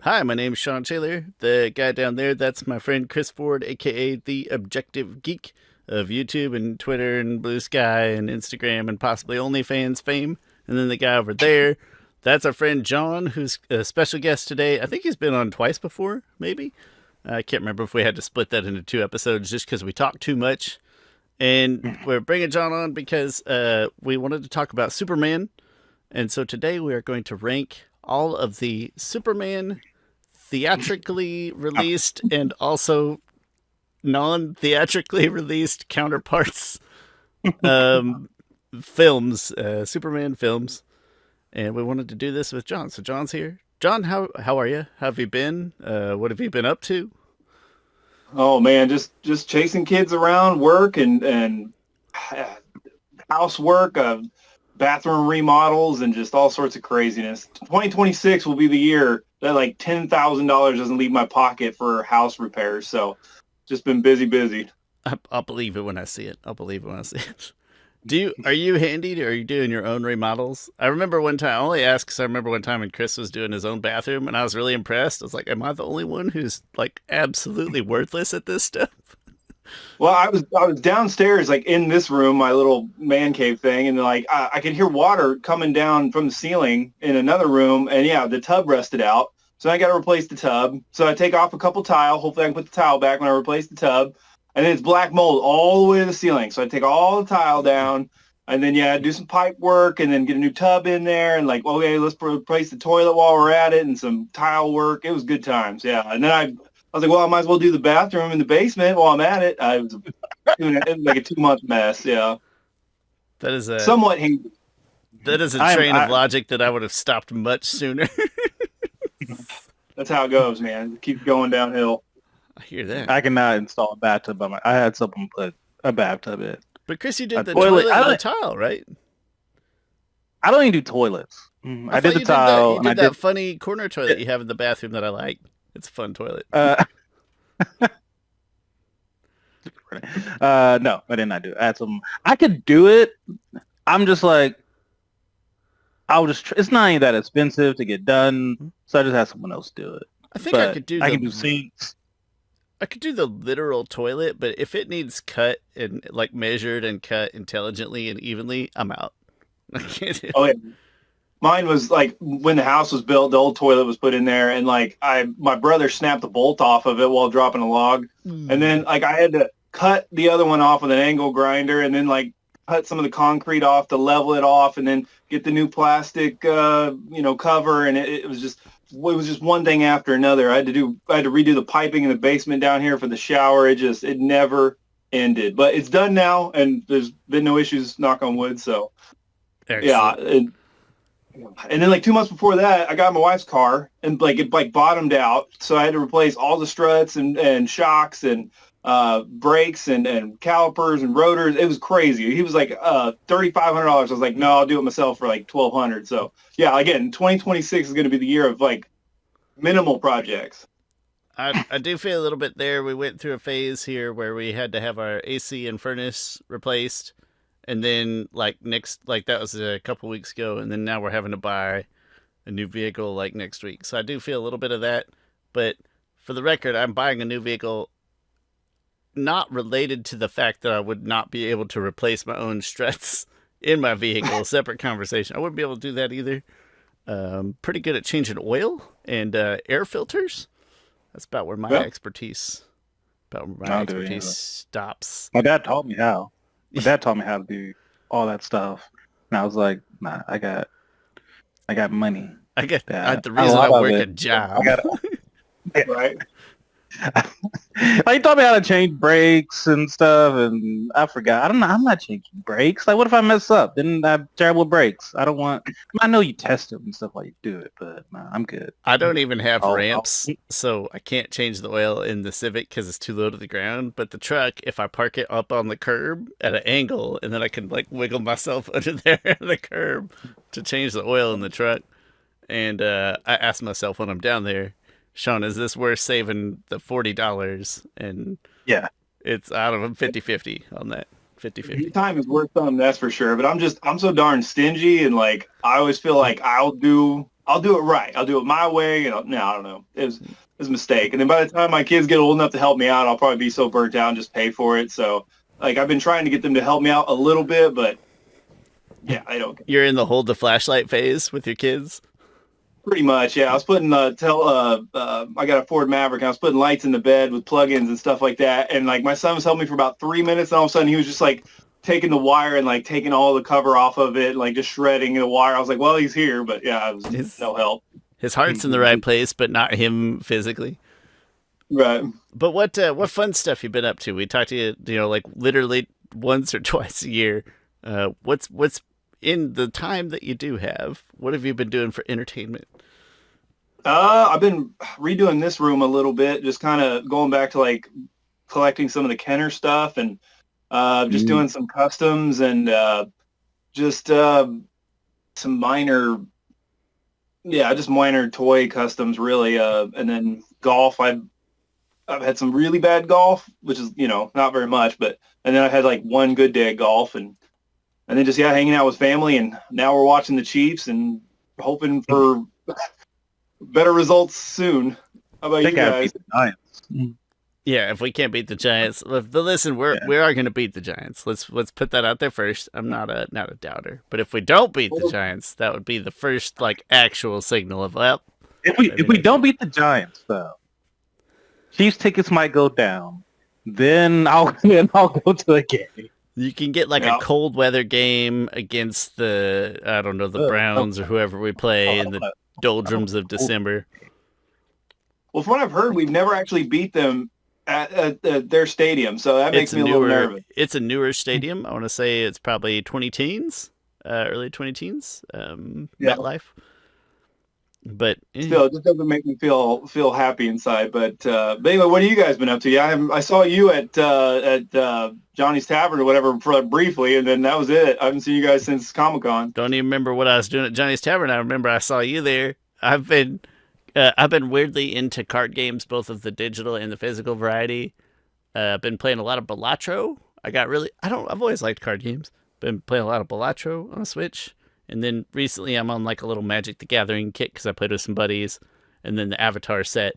Hi, my name's Shawn Taylor. The guy down there, that's my friend Chris Ford, aka the Objective Geek of YouTube and Twitter and Blue Sky and Instagram and possibly OnlyFans fame. And then the guy over there, that's our friend John, who's a special guest today. I think he's been on twice before, maybe. I can't remember if we had to split that into two episodes just because we talked too much. And we're bringing John on because we wanted to talk about Superman. And so today we are going to rank all of the Superman theatrically released and also non-theatrically released counterparts films, Superman films. And we wanted to do this with John. So John's here. John, how are you? How have you been? What have you been up to? Oh man, just chasing kids around, work and housework, bathroom remodels, and just all sorts of craziness. 2026 will be the year that like $10,000 doesn't leave my pocket for house repairs. So, just been busy. I'll believe it when I see it. Are you handy? Or are you doing your own remodels? I remember one time. I only asked because I remember one time when Chris was doing his own bathroom, and I was really impressed. I was like, "Am I the only one who's like absolutely worthless at this stuff?" Well, I was downstairs, like in this room, my little man cave thing, and like I could hear water coming down from the ceiling in another room, and yeah, the tub rusted out, so I got to replace the tub. So I take off a couple tile. Hopefully, I can put the tile back when I replace the tub. And then it's black mold all the way to the ceiling. So I take all the tile down, and then do some pipe work, and then get a new tub in there, and like, okay, let's replace the toilet while we're at it, and some tile work. It was good times, yeah. And then I was like, well, I might as well do the bathroom in the basement while I'm at it. I was doing it like a 2-month mess, yeah. That is a somewhat handy. That is a train of logic that I would have stopped much sooner. That's how it goes, man. It keeps going downhill. I hear that. I cannot install a bathtub. I had someone put a bathtub in. But Chris, you did the toilet and the tile, right? I don't even do toilets. I did the tile. You did that funny corner toilet you have in the bathroom that I like. It's a fun toilet. No, I did not do it. I had some. I could do it. I'm just like, it's not even that expensive to get done, so I just had someone else do it. I think I could do. I can do sinks. I could do the literal toilet, but if it needs cut and like measured and cut intelligently and evenly, I'm out. I can't do it. Oh yeah. Mine was like when the house was built, the old toilet was put in there, and like my brother snapped the bolt off of it while dropping a log, and then like I had to cut the other one off with an angle grinder, and then like cut some of the concrete off to level it off, and then get the new plastic cover, and it was just one thing after another. I had to redo the piping in the basement down here for the shower. It never ended, but it's done now, and there's been no issues, knock on wood. So excellent. Yeah. And then like 2 months before that, I got my wife's car, and like it like bottomed out. So I had to replace all the struts and shocks and brakes and calipers and rotors. It was crazy. He was like $3,500. I was like, no, I'll do it myself for like $1,200. So yeah, again, 2026 is going to be the year of like minimal projects. I do feel a little bit there. We went through a phase here where we had to have our AC and furnace replaced, and then like that was a couple weeks ago, and then now we're having to buy a new vehicle like next week. So I do feel a little bit of that, but for the record, I'm buying a new vehicle not related to the fact that I would not be able to replace my own struts in my vehicle. A separate conversation. I wouldn't be able to do that either. Pretty good at changing oil and air filters. That's about where my expertise stops. My dad taught me how. My dad taught me how to do all that stuff, and I was like, nah, I got money. The reason I work a job. Right. Like, he taught me how to change brakes and stuff, and I forgot. I'm not changing brakes. Like, what if I mess up? Then I have terrible brakes. I know you test them and stuff while you do it, but nah, I'm good. I don't even have ramps, so I can't change the oil in the Civic because it's too low to the ground. But the truck, if I park it up on the curb at an angle, and then I can like wiggle myself under there at the curb to change the oil in the truck. And I ask myself when I'm down there, Shawn, is this worth saving the $40? And yeah, it's out of 50-50 on that. 50-50. Time is worth something, that's for sure. But I'm so darn stingy, and like I always feel like I'll I'll do it right. I'll do it my way. No, I don't know. It was a mistake. And then by the time my kids get old enough to help me out, I'll probably be so burnt out and just pay for it. So like I've been trying to get them to help me out a little bit, but yeah, I don't. You're in the hold the flashlight phase with your kids. Pretty much, yeah. I was putting I got a Ford Maverick, and I was putting lights in the bed with plugins and stuff like that. And like my son was helping me for about 3 minutes, and all of a sudden he was just like taking the wire and like taking all the cover off of it, and, like just shredding the wire. I was like, well, he's here, but yeah, it was no help. His heart's in the right place, but not him physically. Right. But what fun stuff you been up to? We talked to you, like literally once or twice a year. What's in the time that you do have? What have you been doing for entertainment? I've been redoing this room a little bit, just kind of going back to like collecting some of the Kenner stuff and just doing some customs and just some minor toy customs really. And then golf. I've had some really bad golf, which is, not very much, and then I had like one good day of golf and then just, hanging out with family. And now we're watching the Chiefs and hoping for better results soon. How about you guys? Yeah, if we can't beat the Giants, but listen, we are going to beat the Giants. Let's put that out there first. I'm not a doubter, but if we don't beat the Giants, that would be the first like actual signal of if we don't beat the Giants though, Chiefs tickets might go down. Then I'll go to a game. You can get like a cold weather game against the Browns or whoever we play in the doldrums of December. Well, from what I've heard, we've never actually beat them at their stadium, so that makes me a little nervous. It's a newer stadium. I want to say it's probably 20-teens, early 20-teens, MetLife. But still, it just doesn't make me feel happy inside. But anyway, what have you guys been up to? Yeah, I saw you at Johnny's Tavern or whatever briefly, and then that was it. I haven't seen you guys since Comic-Con. Don't even remember what I was doing at Johnny's Tavern. I remember I saw you there. I've been weirdly into card games, both of the digital and the physical variety. I've been playing a lot of Balatro. I've always liked card games. Been playing a lot of Balatro on the Switch. And then recently I'm on like a little Magic the Gathering kick because I played with some buddies. And then the Avatar set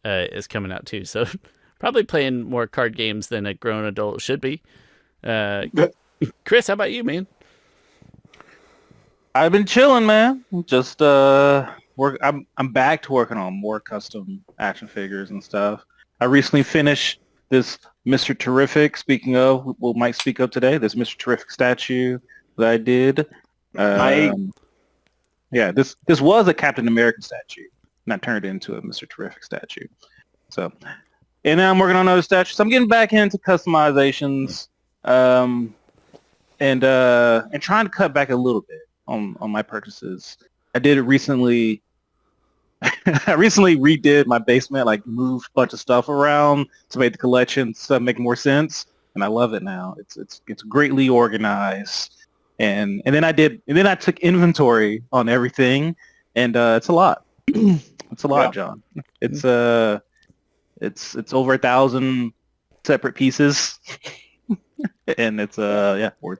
is coming out too. So probably playing more card games than a grown adult should be. Chris, how about you, man? I've been chilling, man. Just I'm back to working on more custom action figures and stuff. I recently finished this Mr. Terrific. Speaking of, we might speak up today. This Mr. Terrific statue that I did. This was a Captain America statue, and I turned it into a Mr. Terrific statue. So, and now I'm working on other statues. So I'm getting back into customizations, and trying to cut back a little bit on my purchases. I did it recently. I recently redid my basement, like moved a bunch of stuff around to make the collection stuff make more sense, and I love it now. It's greatly organized. And then I took inventory on everything, and it's a lot. It's a lot, John. It's over 1,000 separate pieces, and it's worth.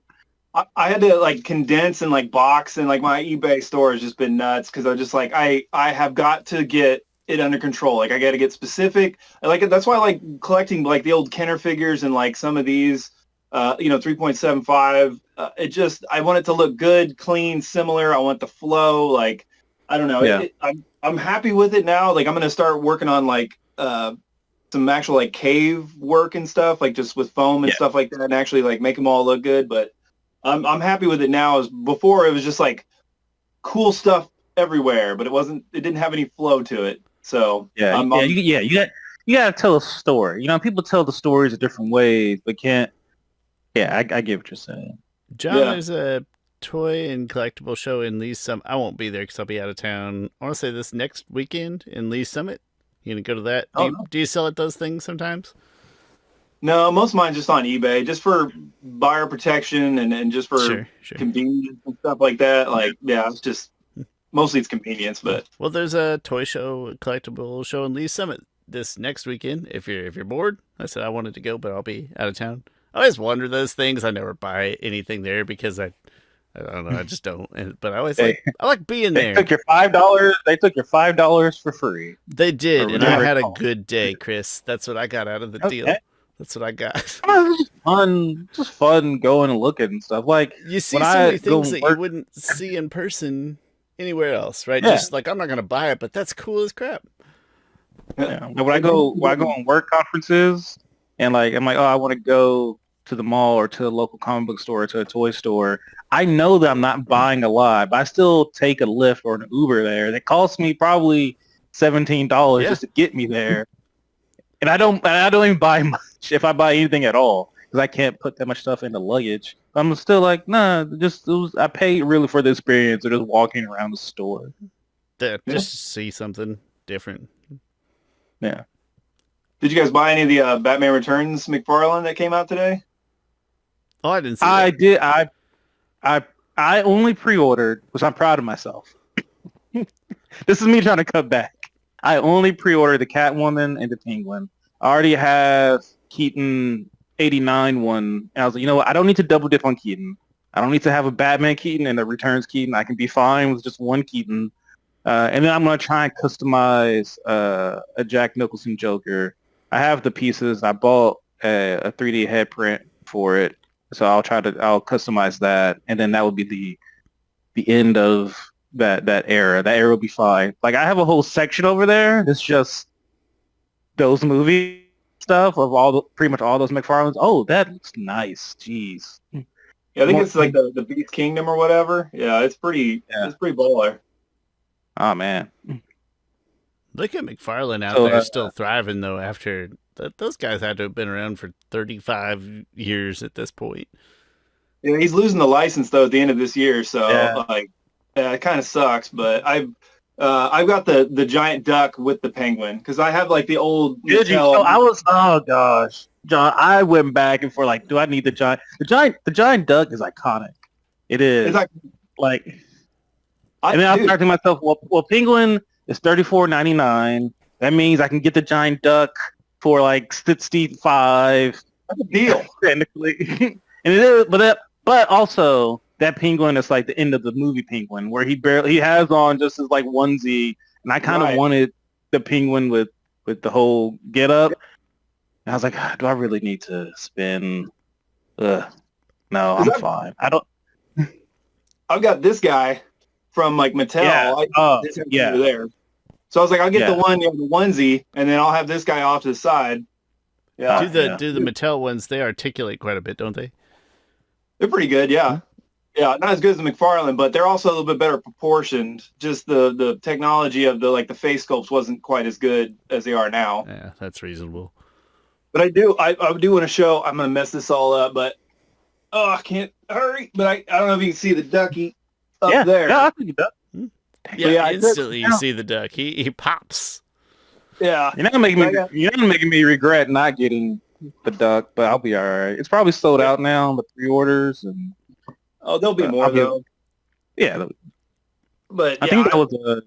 I had to like condense and like box, and like my eBay store has just been nuts because I just like I have got to get it under control. Like I got to get specific. I like it. That's why I like collecting like the old Kenner figures and like some of these. 3.75. I want it to look good, clean, similar. I want the flow. Like, I don't know. Yeah. I'm happy with it now. Like, I'm going to start working on like some actual like cave work and stuff, like just with foam and stuff like that, and actually like make them all look good. But I'm happy with it now. As before, it was just like cool stuff everywhere, but it didn't have any flow to it. So you got to tell a story. People tell the stories a different ways, but can't. Yeah, I get what you're saying. John, there's a toy and collectible show in Lee's Summit. I won't be there because I'll be out of town. I want to say this next weekend in Lee's Summit. You gonna go to that? Do you sell at those things sometimes? No, most of mine's just on eBay, just for buyer protection and just for convenience and stuff like that. Like, it's just mostly it's convenience. But there's a toy show, a collectible show in Lee's Summit this next weekend. If you're bored, I said I wanted to go, but I'll be out of town. I always wonder those things. I never buy anything there because I I don't know. I just don't. But I always They, I like being they there. took your $5. They took your $5 for free. They did, Or and I whatever had it's a called. good day, Chris. That's what I got out of the deal. Okay. That's what I got. It's just fun. Just fun going and looking and stuff. Like You see when so many I go things and that you work, wouldn't see in person anywhere else, right? yeah, Just like I'm not gonna buy it, but that's cool as crap. yeah. Like, when I go on work conferences, and like I'm like, oh, I want to go to the mall or to a local comic book store or to a toy store. I know that I'm not buying a lot, but I still take a Lyft or an Uber there. That costs me probably $17 Yeah. just to get me there, and I don't even buy much if I buy anything at all because I can't put that much stuff into luggage. I'm still like, nah, I paid really for the experience of just walking around the store. Yeah, Yeah. just to see something different. Yeah. Did you guys buy any of the Batman Returns McFarlane that came out today? Oh, I didn't see I that. did. I only pre-ordered, which I'm proud of myself. This is me trying to cut back. I only pre-ordered the Catwoman and the Penguin. I already have Keaton 89 one. And I was like, you know what? I don't need to double dip on Keaton. I don't need to have a Batman Keaton and a Returns Keaton. I can be fine with just one Keaton. And then I'm going to try and customize a Jack Nicholson Joker. I have the pieces. I bought a 3D head print for it. So I'll customize that. And then that would be the end of that era. That era will be fine. Like I have a whole section over there. It's just those movie stuff of pretty much all those McFarlanes. Oh, that looks nice. Jeez. Yeah, I think it's like the Beast Kingdom or whatever. Yeah, it's pretty baller. Oh man. Look at McFarlane out So, there still thriving though. After those guys had to have been around for 35 years at this point. Yeah, he's losing the license though at the end of this year, so Yeah. it kind of sucks. But I've got the giant duck with the penguin because I have like the old. Did you? Mattel- So oh gosh, John, I went back and forth like, do I need the giant duck is iconic. It is. It's like and then I was talking to myself, well, Penguin is $34.99. That means I can get the giant duck for like $65. That's a deal. Technically. And it is, but also that Penguin is like the end of the movie Penguin where he has on just his like onesie, and I kind of wanted the Penguin with the whole get up. And I was like, do I really need to spend? No, I'm fine. I don't. I've got this guy from like Mattel. Yeah. Over there. So I was like, I'll get the one, the onesie, and then I'll have this guy off to the side. Yeah. Do the Mattel ones? They articulate quite a bit, don't they? They're pretty good. Yeah. Yeah, not as good as the McFarlane, but they're also a little bit better proportioned. Just the technology of the face sculpts wasn't quite as good as they are now. Yeah, that's reasonable. But I do want to show. I'm gonna mess this all up, but I can't hurry. But I don't know if you can see the ducky up there. Yeah, I think duck. Yeah, instantly you see the duck. He pops. Yeah, You're not making me regret not getting the duck, but I'll be all right. It's probably sold out now, the pre-orders and. Oh, there'll be more though. Yeah, but I think that was a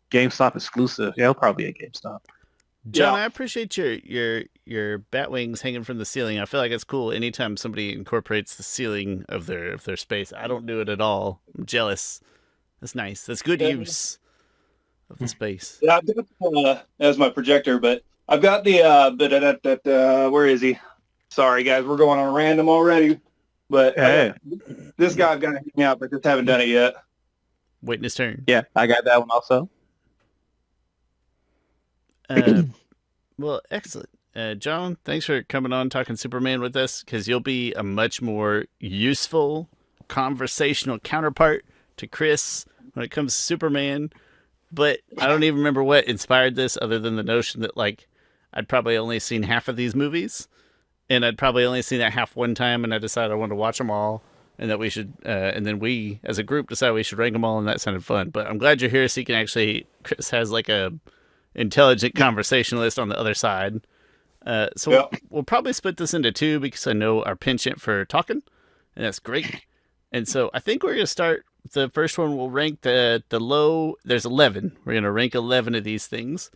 GameStop exclusive. Yeah, it'll probably be a GameStop. John, I appreciate your bat wings hanging from the ceiling. I feel like it's cool anytime somebody incorporates the ceiling of their space. I don't do it at all. I'm jealous. That's nice. That's good use of the space. Yeah, I've got as my projector, but I've got the where is he? Sorry guys, we're going on random already. But this guy I've got to hang out, but just haven't done it yet. Waiting his turn. Yeah, I got that one also. Well, excellent. John, thanks for coming on talking Superman with us, because you'll be a much more useful conversational counterpart to Chris when it comes to Superman. But I don't even remember what inspired this other than the notion that, like, I'd probably only seen half of these movies. And I'd probably only seen that half one time, and I decided I wanted to watch them all, and that we should, and then we, as a group, decided we should rank them all, and that sounded fun. But I'm glad you're here, so you can actually, Chris has like a intelligent conversationalist on the other side. We'll probably split this into two, because I know our penchant for talking, and that's great. And so I think we're going to start, the first one we'll rank the low, there's 11. We're going to rank 11 of these things.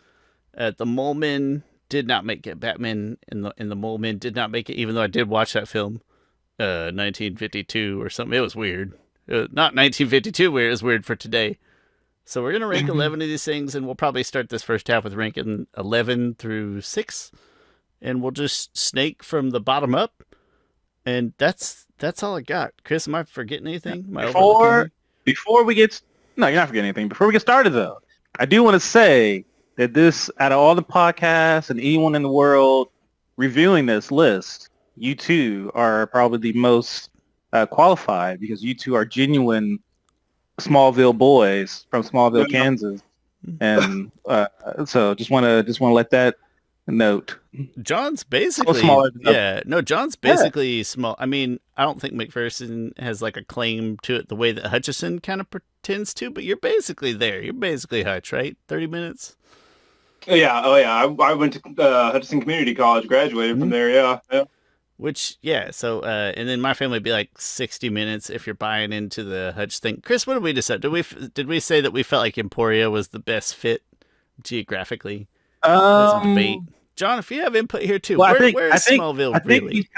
The Mole Men did not make it. Batman and the Mole Men did not make it, even though I did watch that film, 1952 or something. It was weird. Not 1952 weird. It's weird for today. So we're going to rank 11 of these things, and we'll probably start this first half with ranking 11 through 6. And we'll just snake from the bottom up. And that's all I got. Chris, am I forgetting anything? Before we get... No, you're not forgetting anything. Before we get started, though, I do want to say that this, out of all the podcasts and anyone in the world reviewing this list, you two are probably the most qualified because you two are genuine Smallville boys from Smallville, Kansas, and so just want to let that note. John's basically John's basically small. I mean, I don't think McPherson has like a claim to it the way that Hutchison kind of pretends to, but you're basically there. You're basically Hutch, right? 30 minutes. Yeah. I went to Hutchison Community College, graduated from there. Yeah. Which, so, and then my family would be like 60 minutes if you're buying into the Hutch thing. Chris, what did we decide? Did we say that we felt like Emporia was the best fit geographically? That's a debate. John, if you have input here too, where is Smallville really?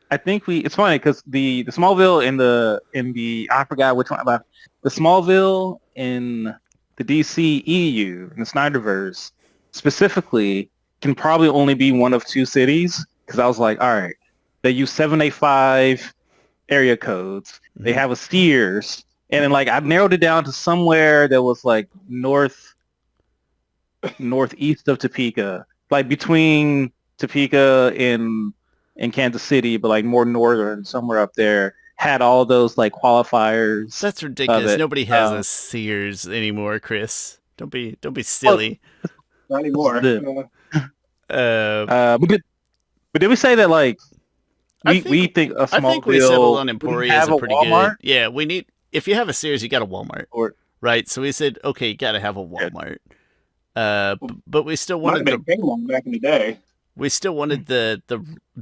It's funny because the Smallville in the I forgot which one about the Smallville in the DC EU in the Snyderverse specifically can probably only be one of two cities. Because I was like, all right, they use 785 area codes. Mm-hmm. They have a Steers. And then, like, I narrowed it down to somewhere that was, like, northeast of Topeka. Like, between Topeka and Kansas City, but, like, more northern, somewhere up there. Had all those, like, qualifiers. That's ridiculous. Nobody has a Sears anymore, Chris. Don't be silly. Not anymore. But did we say that like we think a Smallville? I think we settled on Emporia is a pretty Walmart? Good. Yeah, we need if you have a Sears, you got a Walmart, right? So we said, okay, you got to have a Walmart. But we still wanted back in the day. We still wanted the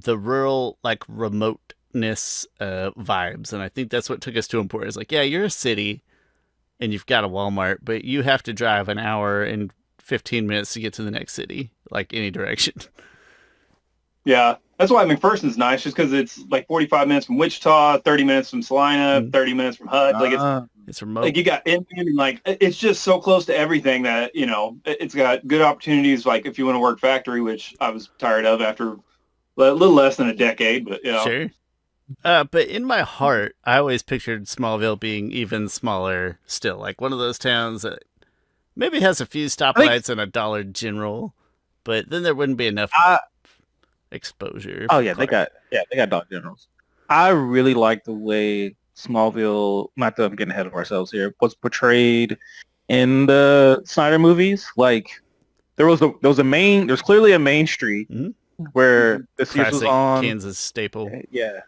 rural like remoteness vibes, and I think that's what took us to Emporia. It's like, yeah, you're a city, and you've got a Walmart, but you have to drive an hour and 15 minutes to get to the next city, like any direction. Yeah, that's why McPherson's nice, just because it's like 45 minutes from Wichita, 30 minutes from Salina, 30 minutes from Hutch. Like it's remote. Like you got Indian, and like it's just so close to everything that it's got good opportunities. Like if you want to work factory, which I was tired of after a little less than a decade, but sure. But in my heart, I always pictured Smallville being even smaller. Still, like one of those towns that maybe has a few stoplights and a Dollar General, but then there wouldn't be enough exposure. Oh yeah, they got Dollar Generals. I really like the way Smallville, not that I'm getting ahead of ourselves here, was portrayed in the Snyder movies. Like there's clearly a main street where the Sears was on. Kansas staple. Yeah.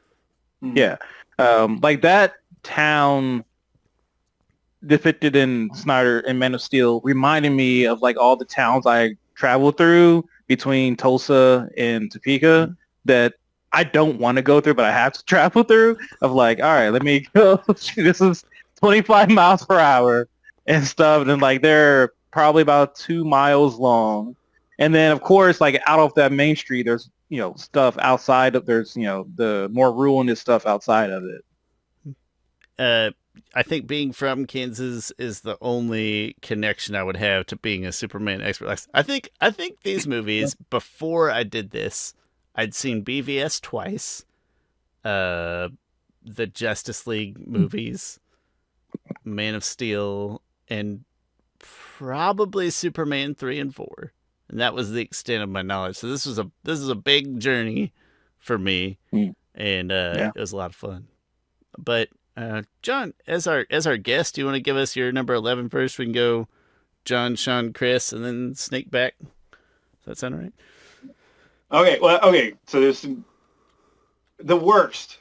Yeah. Like that town depicted in Snyder and Man of Steel reminded me of like all the towns I traveled through between Tulsa and Topeka that I don't want to go through, but I have to travel through. Of like, all right, let me go. This is 25 miles per hour and stuff. And then like they're probably about 2 miles long. And then of course, like out of that main street, there's stuff outside of the more ruinous stuff outside of it. I think being from Kansas is the only connection I would have to being a Superman expert. I think these movies, before I did this, I'd seen BVS twice, the Justice League movies, Man of Steel, and probably Superman 3 and 4. And that was the extent of my knowledge. So this is a big journey for me, and it was a lot of fun. But John, as our guest, do you want to give us your number 11 first? We can go John, Shawn, Chris, and then snake back. Does that sound right? Okay. So there's the worst,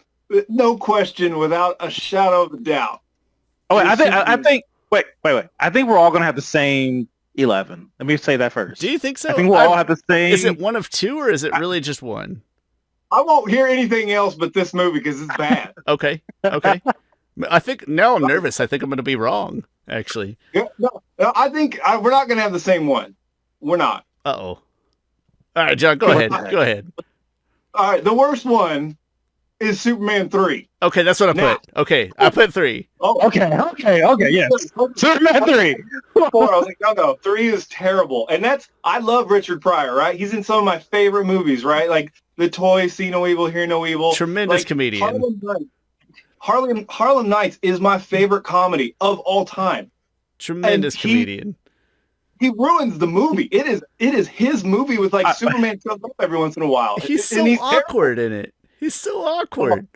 no question, without a shadow of a doubt. Oh, wait, I think. Wait. I think we're all gonna have the same 11. Let me say that first. Do you think so? I think we'll all have the same. Is it one of two, or is it really just one? I won't hear anything else but this movie because it's bad. Okay. I think now I'm nervous. I think I'm going to be wrong, actually. Yeah, no, I think we're not going to have the same one. We're not. Uh-oh. All right, John, go ahead. Go ahead. All right, the worst one is Superman 3. Okay, that's what I Now- put. Okay, I put 3. Oh, Okay, yes. Superman 3. 4. I was like, no, 3 is terrible. And I love Richard Pryor, right? He's in some of my favorite movies, right? Like The Toy, See No Evil, Hear No Evil. Tremendous like, comedian. Harlem Nights is my favorite comedy of all time. Tremendous comedian. He ruins the movie. It is his movie with like Superman shows up every once in a while. He's so awkward in it. He's so awkward.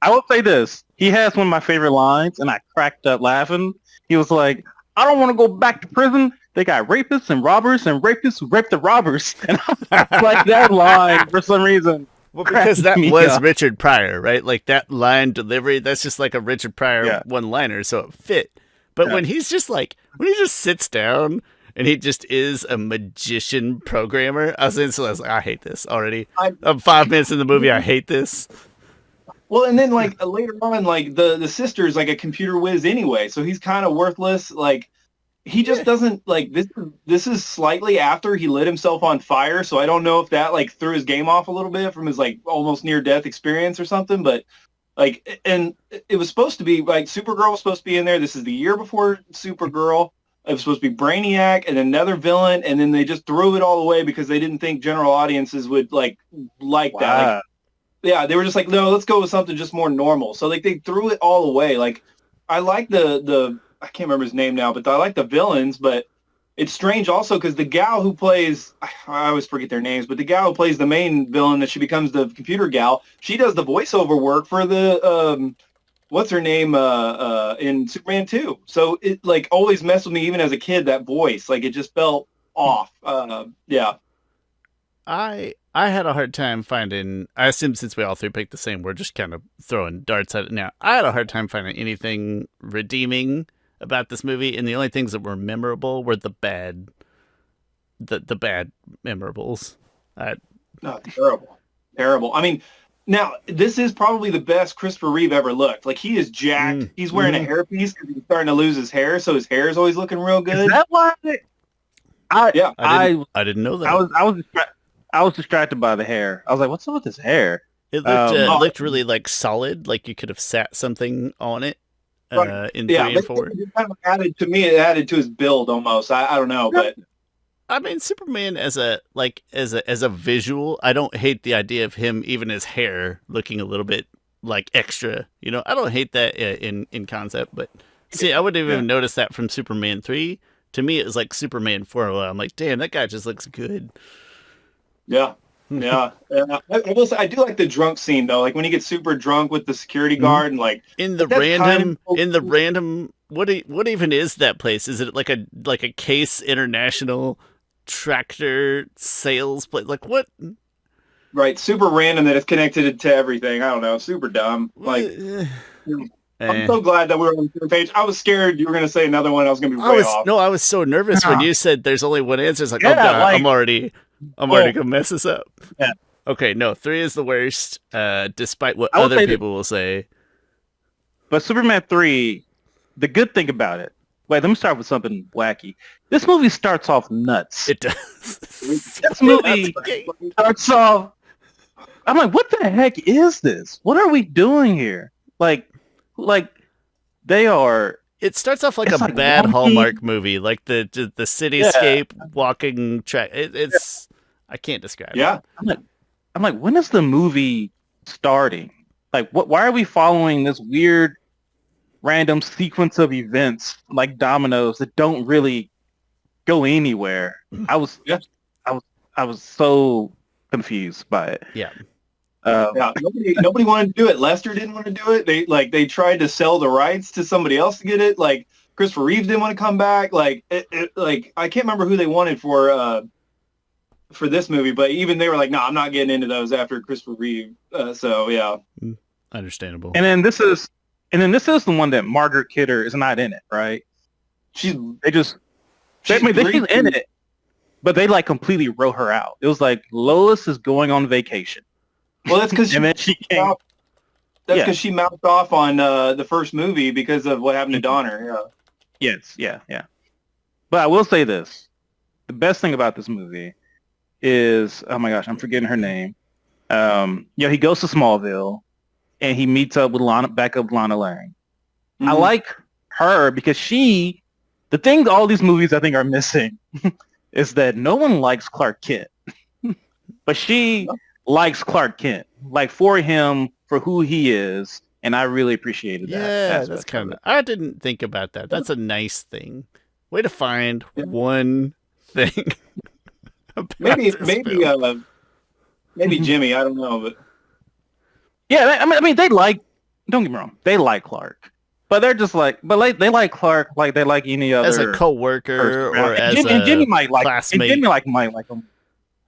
I will say this. He has one of my favorite lines, and I cracked up laughing. He was like, I don't want to go back to prison. They got rapists and robbers and rapists who rape the robbers. And I was like, that line, for some reason. Well, because that was up. Richard Pryor, right? Like that line delivery, that's just like a Richard Pryor one-liner, so it fit. But when he's just like, when he just sits down and he just is a magician programmer, I was like, I hate this already. I'm 5 minutes in the movie, I hate this. Well, and then like later on, like the sister's like a computer whiz anyway, so he's kind of worthless. Like he just doesn't like this. This is slightly after he lit himself on fire, so I don't know if that like threw his game off a little bit from his like almost near death experience or something. But like, and it was supposed to be like Supergirl was supposed to be in there. This is the year before Supergirl. It was supposed to be Brainiac and another villain, and then they just threw it all away because they didn't think general audiences would like that. Like, yeah, they were just like, no, let's go with something just more normal. So like they threw it all away. Like I like the I can't remember his name now, but I like the villains. But it's strange also because the gal who plays, I always forget their names, but the gal who plays the main villain that she becomes the computer gal, she does the voiceover work for the what's her name in Superman 2. So it like always messed with me even as a kid, that voice. Like it just felt off. Yeah. I had a hard time finding, I assume since we all three picked the same, we're just kind of throwing darts at it now. I had a hard time finding anything redeeming about this movie, and the only things that were memorable were the bad memorables. No, terrible. I mean, now this is probably the best Christopher Reeve ever looked. Like he is jacked. He's wearing a hairpiece because he's starting to lose his hair, so his hair is always looking real good. Is that why? I didn't know that. I was distracted by the hair. I was like, "What's up with his hair?" It looked really like solid, like you could have sat something on it in 3 and 4. It kind of added to his build almost. I don't know, but I mean, Superman as a visual, I don't hate the idea of him, even his hair looking a little bit like extra. You know, I don't hate that in concept, but see, I wouldn't even notice that from Superman 3. To me, it was like Superman 4. I'm like, damn, that guy just looks good. Yeah. I will say, I do like the drunk scene though. Like when he gets super drunk with the security guard and like in the random. What even is that place? Is it like a Case International tractor sales place? Like what? Right, super random that it's connected to everything. I don't know, super dumb. Like. I'm so glad that we were on the same page. I was scared you were going to say another one. I was going to be way off. No, I was so nervous when you said there's only one answer. It's like, oh god, like, I'm already gonna mess this up. Yeah. Okay, no, 3 is the worst, despite what other people will say. But Superman 3, the good thing about it. Wait, let me start with something wacky. This movie starts off nuts. It does. This movie starts off. I'm like, what the heck is this? What are we doing here? Like they are. It starts off like a bad Hallmark movie, like the cityscape walking track. It's I can't describe it. I'm like, when is the movie starting? Like, why are we following this weird, random sequence of events like dominoes that don't really go anywhere? I was so confused by it. Yeah. Nobody wanted to do it. Lester didn't want to do it. They tried to sell the rights to somebody else to get it. Like Christopher Reeve didn't want to come back. Like like I can't remember who they wanted for this movie, but even they were like, no, I'm not getting into those after Christopher Reeve. So yeah, understandable. And then this is the one that Margaret Kidder is not in it, right? She's in it, but they like completely wrote her out. It was like Lois is going on vacation. Well, that's because she came. That's because she mouthed off on the first movie because of what happened to Donner. Yeah. Yes, yeah. But I will say this: the best thing about this movie is, oh my gosh, I'm forgetting her name. He goes to Smallville, and he meets up with Lana Lang. Mhm. I like her because the thing all these movies I think are missing is that no one likes Clark Kent, but she likes Clark Kent, like for him, for who he is, and I really appreciated that. Yeah, that's kind of. I didn't think about that. That's a nice thing. Way to find one thing. about Maybe this film. maybe Jimmy. I don't know, but Yeah, I mean, they like. Don't get me wrong, they like Clark, but they're just like, they like Clark like they like any other as a coworker or as Jimmy a might like, classmate. and Jimmy might like him,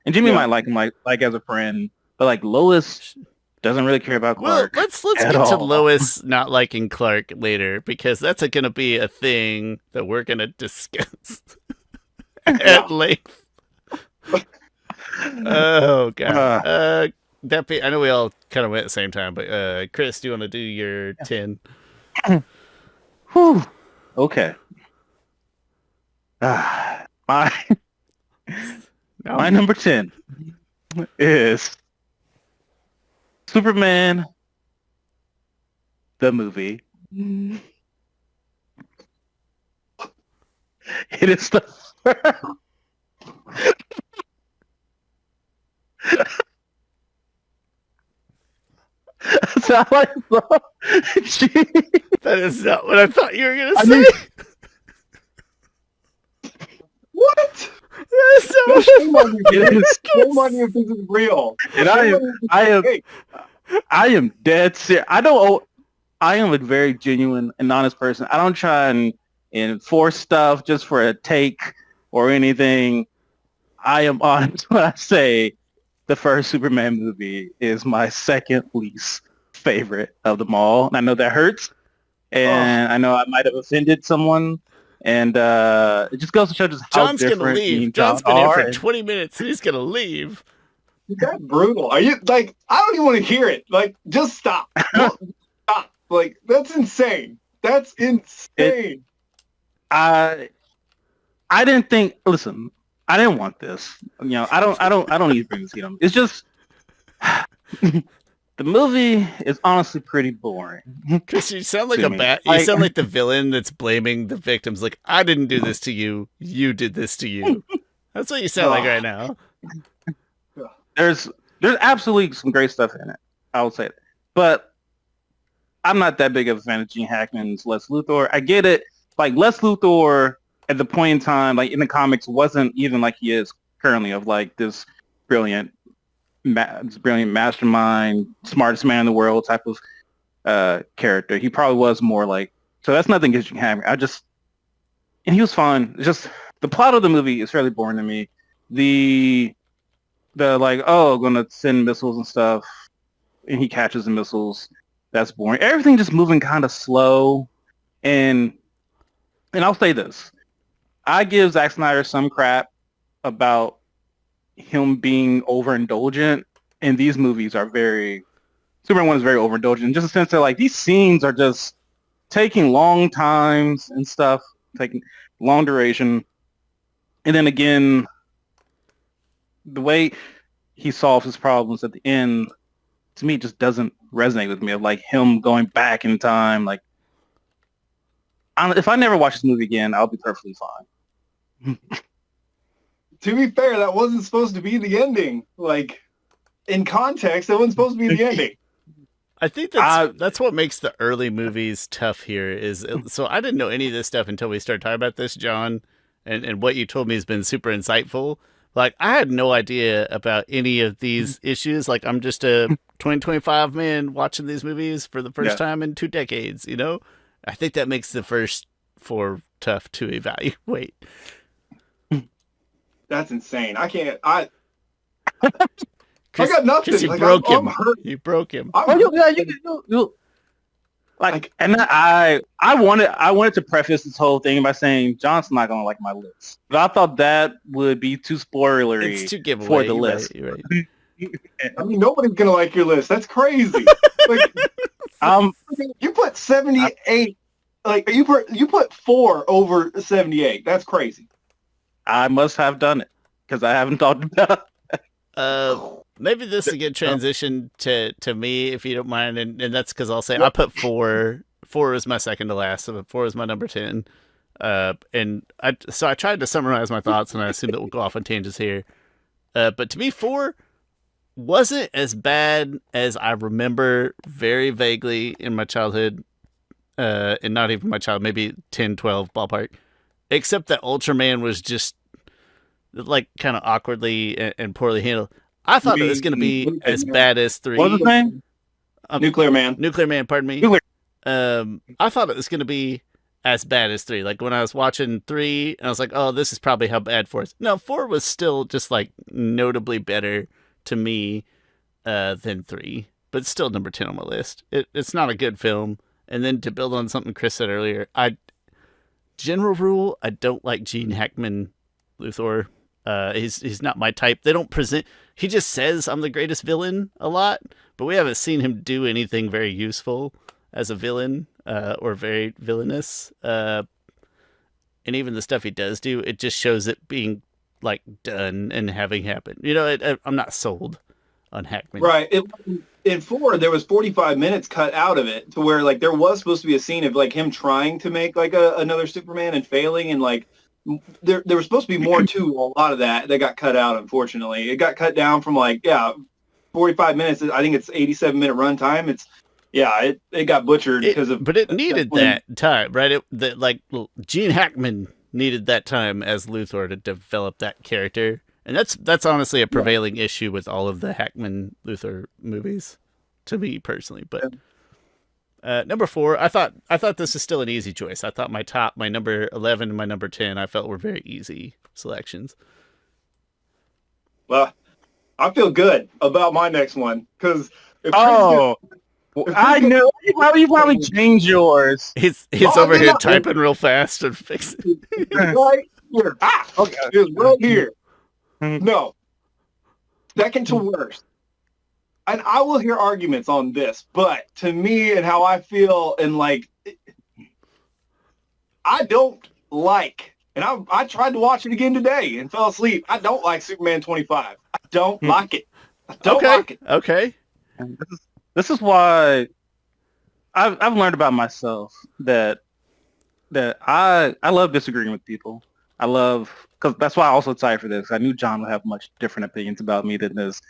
and Jimmy might like him like as a friend, but like Lois doesn't really care about Clark. Well, let's get to Lois not liking Clark later, because that's going to be a thing that we're going to discuss at length. Oh god. I know we all kind of went at the same time, but Chris, do you want to do your 10? Whew. Okay. My number 10 is Superman the movie. It is the That is not what I thought you were going to say. what? That's not what Shame on you if this is real. And I am dead serious. I am a very genuine and honest person. I don't try and enforce stuff just for a take or anything. I am honest when I say the first Superman movie is my second least favorite of them all. And I know that hurts. And I know I might have offended someone. And it just goes to show just how John's different gonna leave. John's been here for 20 minutes and he's gonna leave. That's brutal. Are you like? I don't even want to hear it. Like, just stop. Stop. Like, that's insane. That's insane. I didn't think. Listen, I didn't want this. You know, I don't need to bring this to them. It's just the movie is honestly pretty boring. Because you sound like you sound like the villain that's blaming the victims. Like, I didn't do this to you. You did this to you. That's what you sound like right now. There's absolutely some great stuff in it. I will say that. But I'm not that big of a fan of Gene Hackman's Lex Luthor. I get it. Like, Lex Luthor at the point in time, like in the comics, wasn't even like he is currently, of like this brilliant mastermind, smartest man in the world type of character. He probably was more like, so that's nothing against Gene Hackman. And he was fun. It's just the plot of the movie is fairly boring to me. The like, oh, gonna send missiles and stuff, and he catches the missiles. That's boring. Everything just moving kind of slow, and I'll say this: I give Zack Snyder some crap about him being overindulgent, and these movies are Superman 1 is very overindulgent, in just a sense that like these scenes are just taking long times and stuff, taking long duration, and then again, the way he solves his problems at the end, to me, just doesn't resonate with me. Of like him going back in time, like if I never watch this movie again, I'll be perfectly fine. To be fair, that wasn't supposed to be the ending. Like, in context, that wasn't supposed to be the ending. I think that's what makes the early movies tough here. So I didn't know any of this stuff until we started talking about this, John, and what you told me has been super insightful. Like, I had no idea about any of these issues. Like, I'm just a 2025 man watching these movies for the first time in 2 decades, you know? I think that makes the first 4 tough to evaluate. That's insane. I can't. I got nothing. You like, broke him. I'm hurt. You broke him. And I wanted to preface this whole thing by saying John's not gonna like my list, but I thought that would be too spoilery It's too giveaway for the list. Right. I mean, nobody's gonna like your list. That's crazy. Like, you put 78. Like, you put 4 over 78. That's crazy. I must have done it because I haven't thought about it. Maybe this is a good transition to me, if you don't mind, and that's because I'll say I put 4. 4 is my second to last, so 4 is my number 10. And I tried to summarize my thoughts, and I assume that we'll go off on tangents here. But to me, 4 wasn't as bad as I remember very vaguely in my childhood, and not even my child, maybe 10, 12 ballpark. Except that Ultraman was just like kind of awkwardly and poorly handled. I thought it was going to be as bad as 3. What was his name? Nuclear Man. Nuclear Man, pardon me. Nuclear. I thought it was going to be as bad as 3. Like when I was watching 3, I was like, oh, this is probably how bad 4 is. No, 4 was still just like notably better to me than 3, but still number 10 on my list. It's not a good film. And then to build on something Chris said earlier, general rule, I don't like Gene Hackman Luthor. He's not my type. They don't present. He just says I'm the greatest villain a lot, but we haven't seen him do anything very useful as a villain or very villainous. And even the stuff he does do, it just shows it being like done and having happened. You know, I'm not sold on Hackman. Right. In 4, there was 45 minutes cut out of it to where like there was supposed to be a scene of like him trying to make like another Superman and failing, and like there was supposed to be more to a lot of that got cut out. Unfortunately, it got cut down from 45 minutes. I think it's 87-minute runtime. It got butchered because of. But it needed that time, right? Gene Hackman needed that time as Luthor to develop that character, and that's honestly a prevailing issue with all of the Hackman Luthor movies, to me personally. But number 4, I thought this is still an easy choice. I thought my number 11 and my number 10, I felt were very easy selections. Well, I feel good about my next one because. I know. You probably changed yours. He's over here typing real fast and fixing. Right here. Okay. It's right here. No. Second to worst. And I will hear arguments on this, but to me and how I feel, and like, I don't like, and I tried to watch it again today and fell asleep. I don't like Superman 25. I don't like it. I don't like it. Okay. This is why I've learned about myself that I love disagreeing with people. Because that's why I also excited for this. I knew John would have much different opinions about me than this,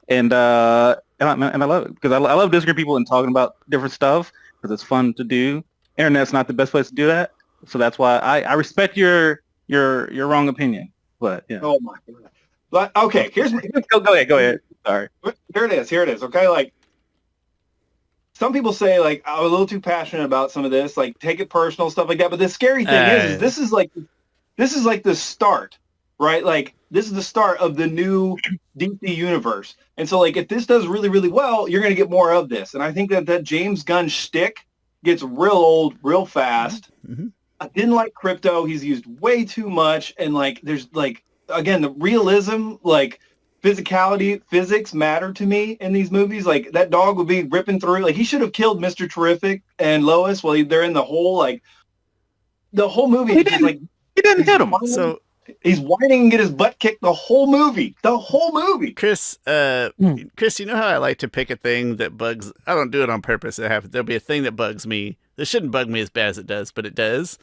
and I love it because I love disagreeing with people and talking about different stuff because it's fun to do. Internet's not the best place to do that, so that's why I respect your wrong opinion. But yeah. Oh my god. But okay, go ahead. Sorry. Here it is. Okay, like. Some people say, like, I'm a little too passionate about some of this, like, take it personal, stuff like that. But the scary thing is this is like the start, right? Like, this is the start of the new DC universe. And so, like, if this does really, really well, you're going to get more of this. And I think that James Gunn shtick gets real old real fast. Mm-hmm. I didn't like Crypto. He's used way too much. And, like, there's, like, again, the realism, like, physicality, physics matter to me in these movies. Like that dog would be ripping through. Like he should have killed Mr. Terrific and Lois while they're in the hole. Like the whole movie, he didn't hit him. So he's whining and get his butt kicked the whole movie. Chris, you know how I like to pick a thing that bugs. I don't do it on purpose. It happens. There'll be a thing that bugs me. This shouldn't bug me as bad as it does, but it does.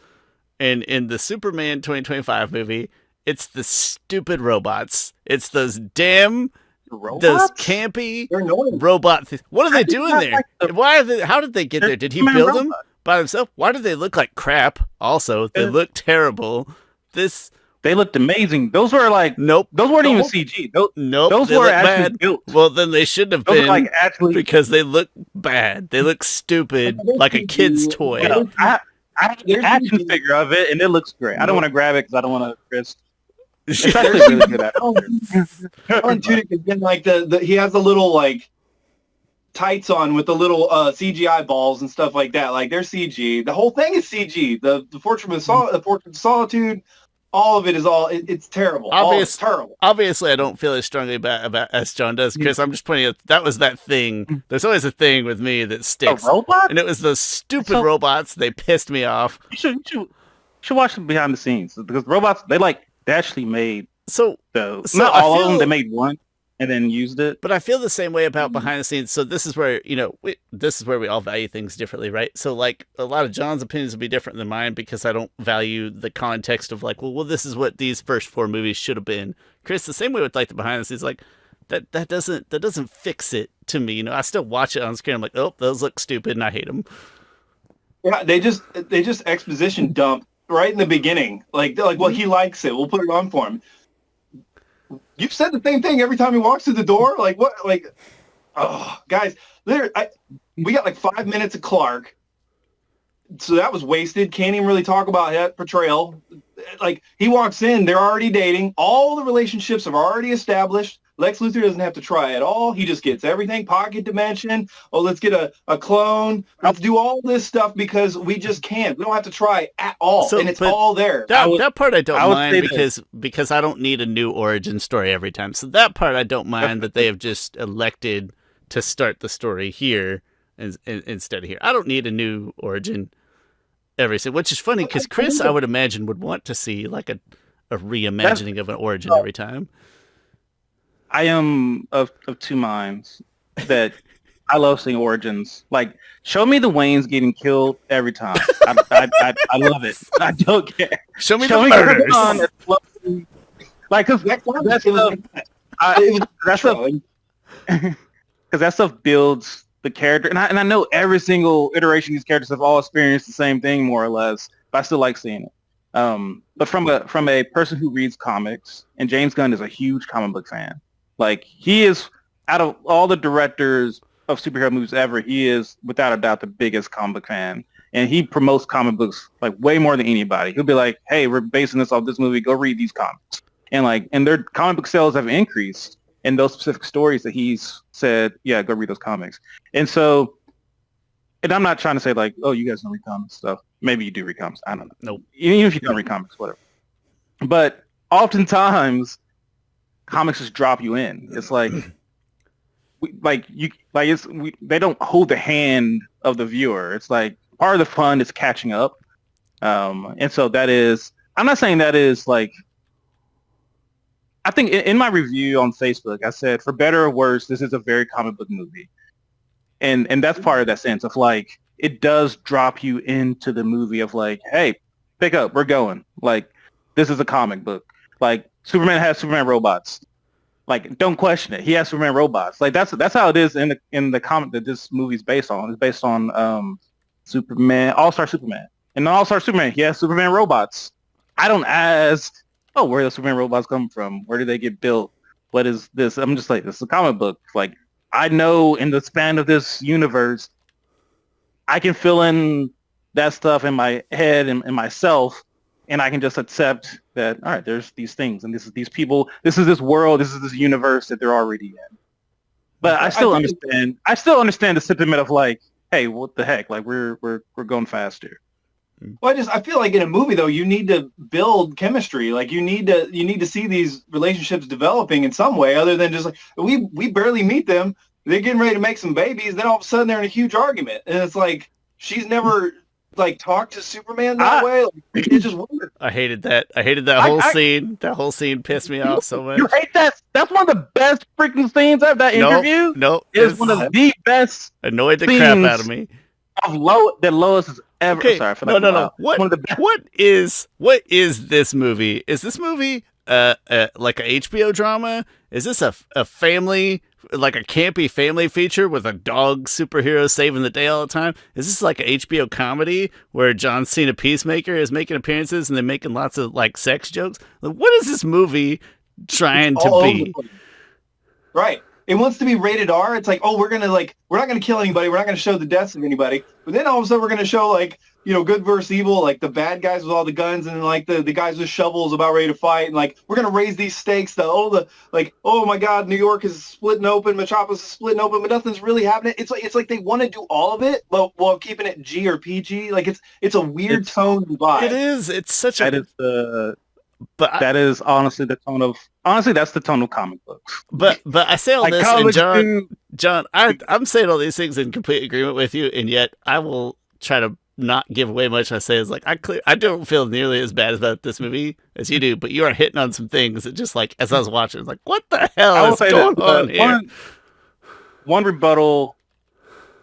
And in the Superman 2025 movie. It's the stupid robots. It's those damn, those campy robot things. What are they doing there? Why are they? How did they get there? Did he build them by himself? Why do they look like crap? Also, they look terrible. They looked amazing. Those were like nope. Those weren't even CG. Those were actually built. Well, then they shouldn't have been like actually because they look bad. They look stupid, like a kid's toy. I have an action figure of it, and it looks great. I don't want to grab it because I don't want to risk. It's actually really good at Alan Tudyk has been like he has the little like tights on with the little CGI balls and stuff like that. Like they're CG. The whole thing is CG. The Fortress of Solitude, all of it is it's terrible. It's terrible. Obviously, I don't feel as strongly about as John does, Chris. I'm just pointing out that thing. There's always a thing with me that sticks. A robot? And it was those stupid robots. They pissed me off. You should watch them behind the scenes because robots they actually made not all of them. They made one. and then used it. But I feel the same way about behind the scenes. So this is where, this is where we all value things differently, right? So like a lot of John's opinions will be different than mine because I don't value the context of like, well, this is what these first 4 movies should have been. Chris, the same way with like the behind the scenes, like that doesn't fix it to me. I still watch it on screen. I'm like, oh, those look stupid and I hate them. Yeah, they just exposition dump right in the beginning. Like they're like, well, he likes it. We'll put it on for him. You've said the same thing every time he walks through the door. Like what? Like, oh, guys, we got like 5 minutes of Clark, so that was wasted. Can't even really talk about that portrayal. Like he walks in, they're already dating. All the relationships have already established. Lex Luthor doesn't have to try at all. He just gets everything. Pocket dimension. Oh, let's get a clone. Let's do all this stuff because we just can't. We don't have to try at all, and it's all there. That part I don't mind because I don't need a new origin story every time. So that part I don't mind that they have just elected to start the story here instead of here. I don't need a new origin every single, which is funny because Chris, I would imagine, would want to see like a reimagining of an origin every time. I am of 2 minds that I love seeing origins. Like, show me the Waynes getting killed every time. I love it. I don't care. Show me the murders. Like, cause that stuff, because that stuff builds the character, and I know every single iteration of these characters have all experienced the same thing more or less, but I still like seeing it. But from a person who reads comics, and James Gunn is a huge comic book fan. Like, he is, out of all the directors of superhero movies ever, he is, without a doubt, the biggest comic book fan. And he promotes comic books, like, way more than anybody. He'll be like, hey, we're basing this off this movie. Go read these comics. And their comic book sales have increased in those specific stories that he's said, yeah, go read those comics. And so, and I'm not trying to say, like, oh, you guys don't read comics stuff. Maybe you do read comics. I don't know. Nope. Even if you don't read comics, whatever. But oftentimes, comics just drop you in. It's like, they don't hold the hand of the viewer. It's like part of the fun is catching up, and so that is. I'm not saying that is like. I think in my review on Facebook, I said, for better or worse, this is a very comic book movie, and that's part of that sense of like it does drop you into the movie of like, hey, pick up, we're going. Like, this is a comic book. Like, Superman has Superman robots. Like, don't question it. He has Superman robots. Like, that's how it is in the comic that this movie's based on. It's based on Superman, All-Star Superman. And in All-Star Superman, he has Superman robots. I don't ask, oh, where do the Superman robots come from? Where do they get built? What is this? I'm just like, this is a comic book. Like, I know in the span of this universe, I can fill in that stuff in my head and in myself, and I can just accept that, all right, there's these things, and this is these people, this is this world, this is this universe that they're already in. But I still understand the sentiment of like, hey, what the heck? Like, we're going faster. Well, I feel like in a movie though, you need to build chemistry. Like you need to see these relationships developing in some way, other than just like we barely meet them. They're getting ready to make some babies, then all of a sudden they're in a huge argument, and it's like she's never like talked to Superman that way. Like, it's just weird. I hated that. I hated that whole scene. That whole scene pissed me off so much. You hate that? That's one of the best freaking scenes of that interview. Nope. It's one of the best. Annoyed the crap out of me. Of Lois has ever. Okay. Sorry for no. What is this movie? Is this movie like a HBO drama? Is this a family, like a campy family feature with a dog superhero saving the day all the time? Is this like a HBO comedy where John Cena Peacemaker is making appearances and they're making lots of like sex jokes? Like, what is this movie trying to be? Right. It wants to be rated R. It's like, oh, we're not gonna kill anybody. We're not gonna show the deaths of anybody. But then all of a sudden we're gonna show like, good versus evil, like the bad guys with all the guns and like the guys with shovels about ready to fight. And like, we're gonna raise these stakes. Oh my God, New York is splitting open. Metropolis is splitting open, but nothing's really happening. It's like they want to do all of it while keeping it G or PG. Like it's a weird tone and vibe. It is. It's such a. That is the. But that is honestly the tone of. Honestly, that's the tone of comic books. But I say all this, and John, I'm saying all these things in complete agreement with you, and yet I will try to not give away much, I say is like I don't feel nearly as bad about this movie as you do, but you are hitting on some things that just like as I was watching, it's like what the hell I will is say going that on here? one rebuttal,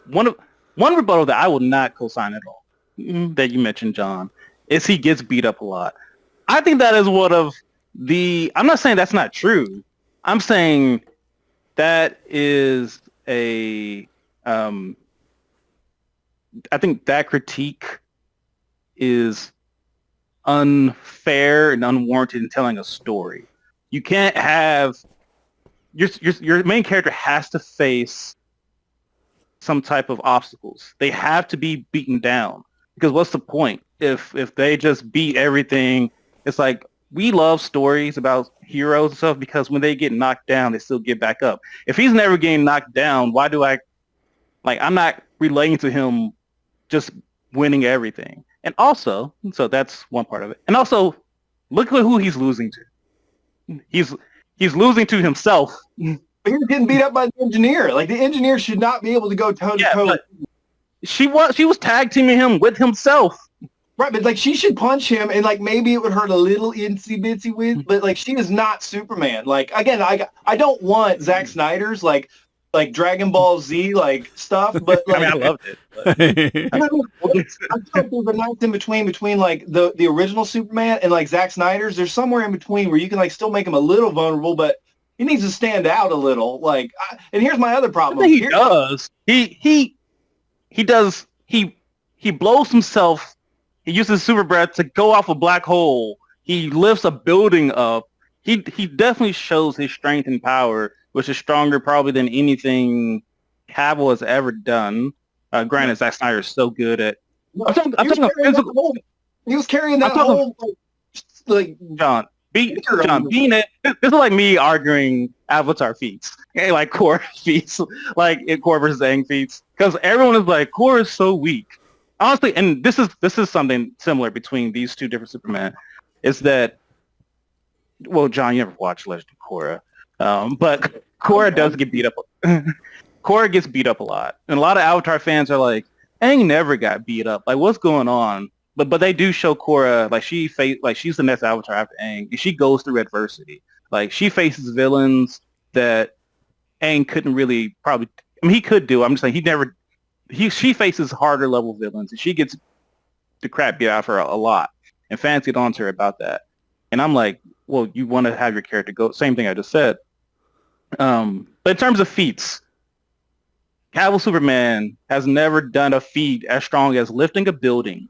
one rebuttal that I will not co-sign at all that you mentioned, John, is he gets beat up a lot. I think that is one of the. I'm not saying that's not true. I'm saying that is a. I think that critique is unfair and unwarranted in telling a story. You can't have your main character has to face some type of obstacles. They have to be beaten down because what's the point if they just beat everything? It's like we love stories about heroes and stuff because when they get knocked down, they still get back up. If he's never getting knocked down, why do I like? I'm not relating to him just winning everything. And also, so that's one part of it. And also, look at who he's losing to. He's losing to himself. But he was getting beat up by the engineer. Like the engineer should not be able to go toe to toe. She was tag teaming him with himself. Right, but like she should punch him and like maybe it would hurt a little itsy bitsy with, but like she is not Superman. Like again, I don't want Zack Snyder's like Dragon Ball Z like stuff, but like I loved it. I feel like there's a nice in between like the original Superman and like Zack Snyder's. There's somewhere in between where you can like still make him a little vulnerable, but he needs to stand out a little. Like, and here's my other problem. He does. He does. He blows himself. He uses super breath to go off a black hole. He lifts a building up. He definitely shows his strength and power, which is stronger probably than anything Cavill has ever done. Granted, Zack Snyder is so good at. I'm talking about physical. He was carrying that whole like John. Being it. This is like me arguing Avatar feats, okay, like Korra feats, like Korra versus Aang feats, because everyone is like Korra is so weak. Honestly, and this is something similar between these two different Superman, is that, well, John, you never watched Legend of Korra, but Korra does get beat up. Korra gets beat up a lot, and a lot of Avatar fans are like, Aang never got beat up. Like, what's going on? But they do show Korra like she's the next Avatar after Aang, and she goes through adversity. Like she faces villains that Aang couldn't really probably. I mean, he could do. I'm just saying she faces harder level villains, and she gets the crap beat out of her a lot, and fans get on to her about that. And I'm like, well, you want to have your character go. Same thing I just said. But in terms of feats, Cavill Superman has never done a feat as strong as lifting a building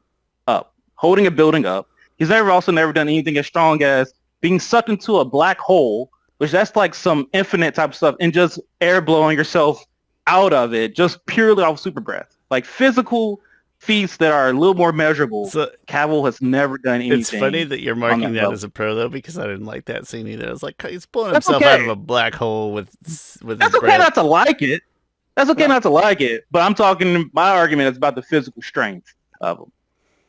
up, holding a building up. He's never done anything as strong as being sucked into a black hole, which that's like some infinite type of stuff, and just air blowing yourself out of it, just purely off super breath. Like physical feats that are a little more measurable. So, Cavill has never done anything. It's funny that you're marking that as a pro though, because I didn't like that scene either. I was like, he's pulling himself out of a black hole with his That's okay not to like it. That's okay not to like it, but I'm talking. My argument is about the physical strength of him.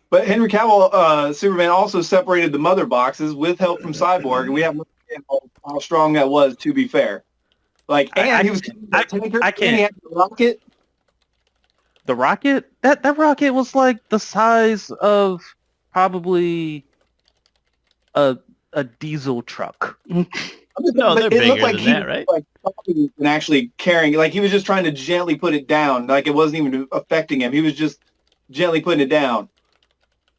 But Henry Cavill, Superman, also separated the mother boxes with help from Cyborg, and we have no idea how strong that was. To be fair, like, and he was I can't. And he had the rocket. The rocket? That rocket was like the size of probably a diesel truck. No, they're bigger than that, right? Like, and actually carrying, like he was just trying to gently put it down, like it wasn't even affecting him. He was just gently putting it down.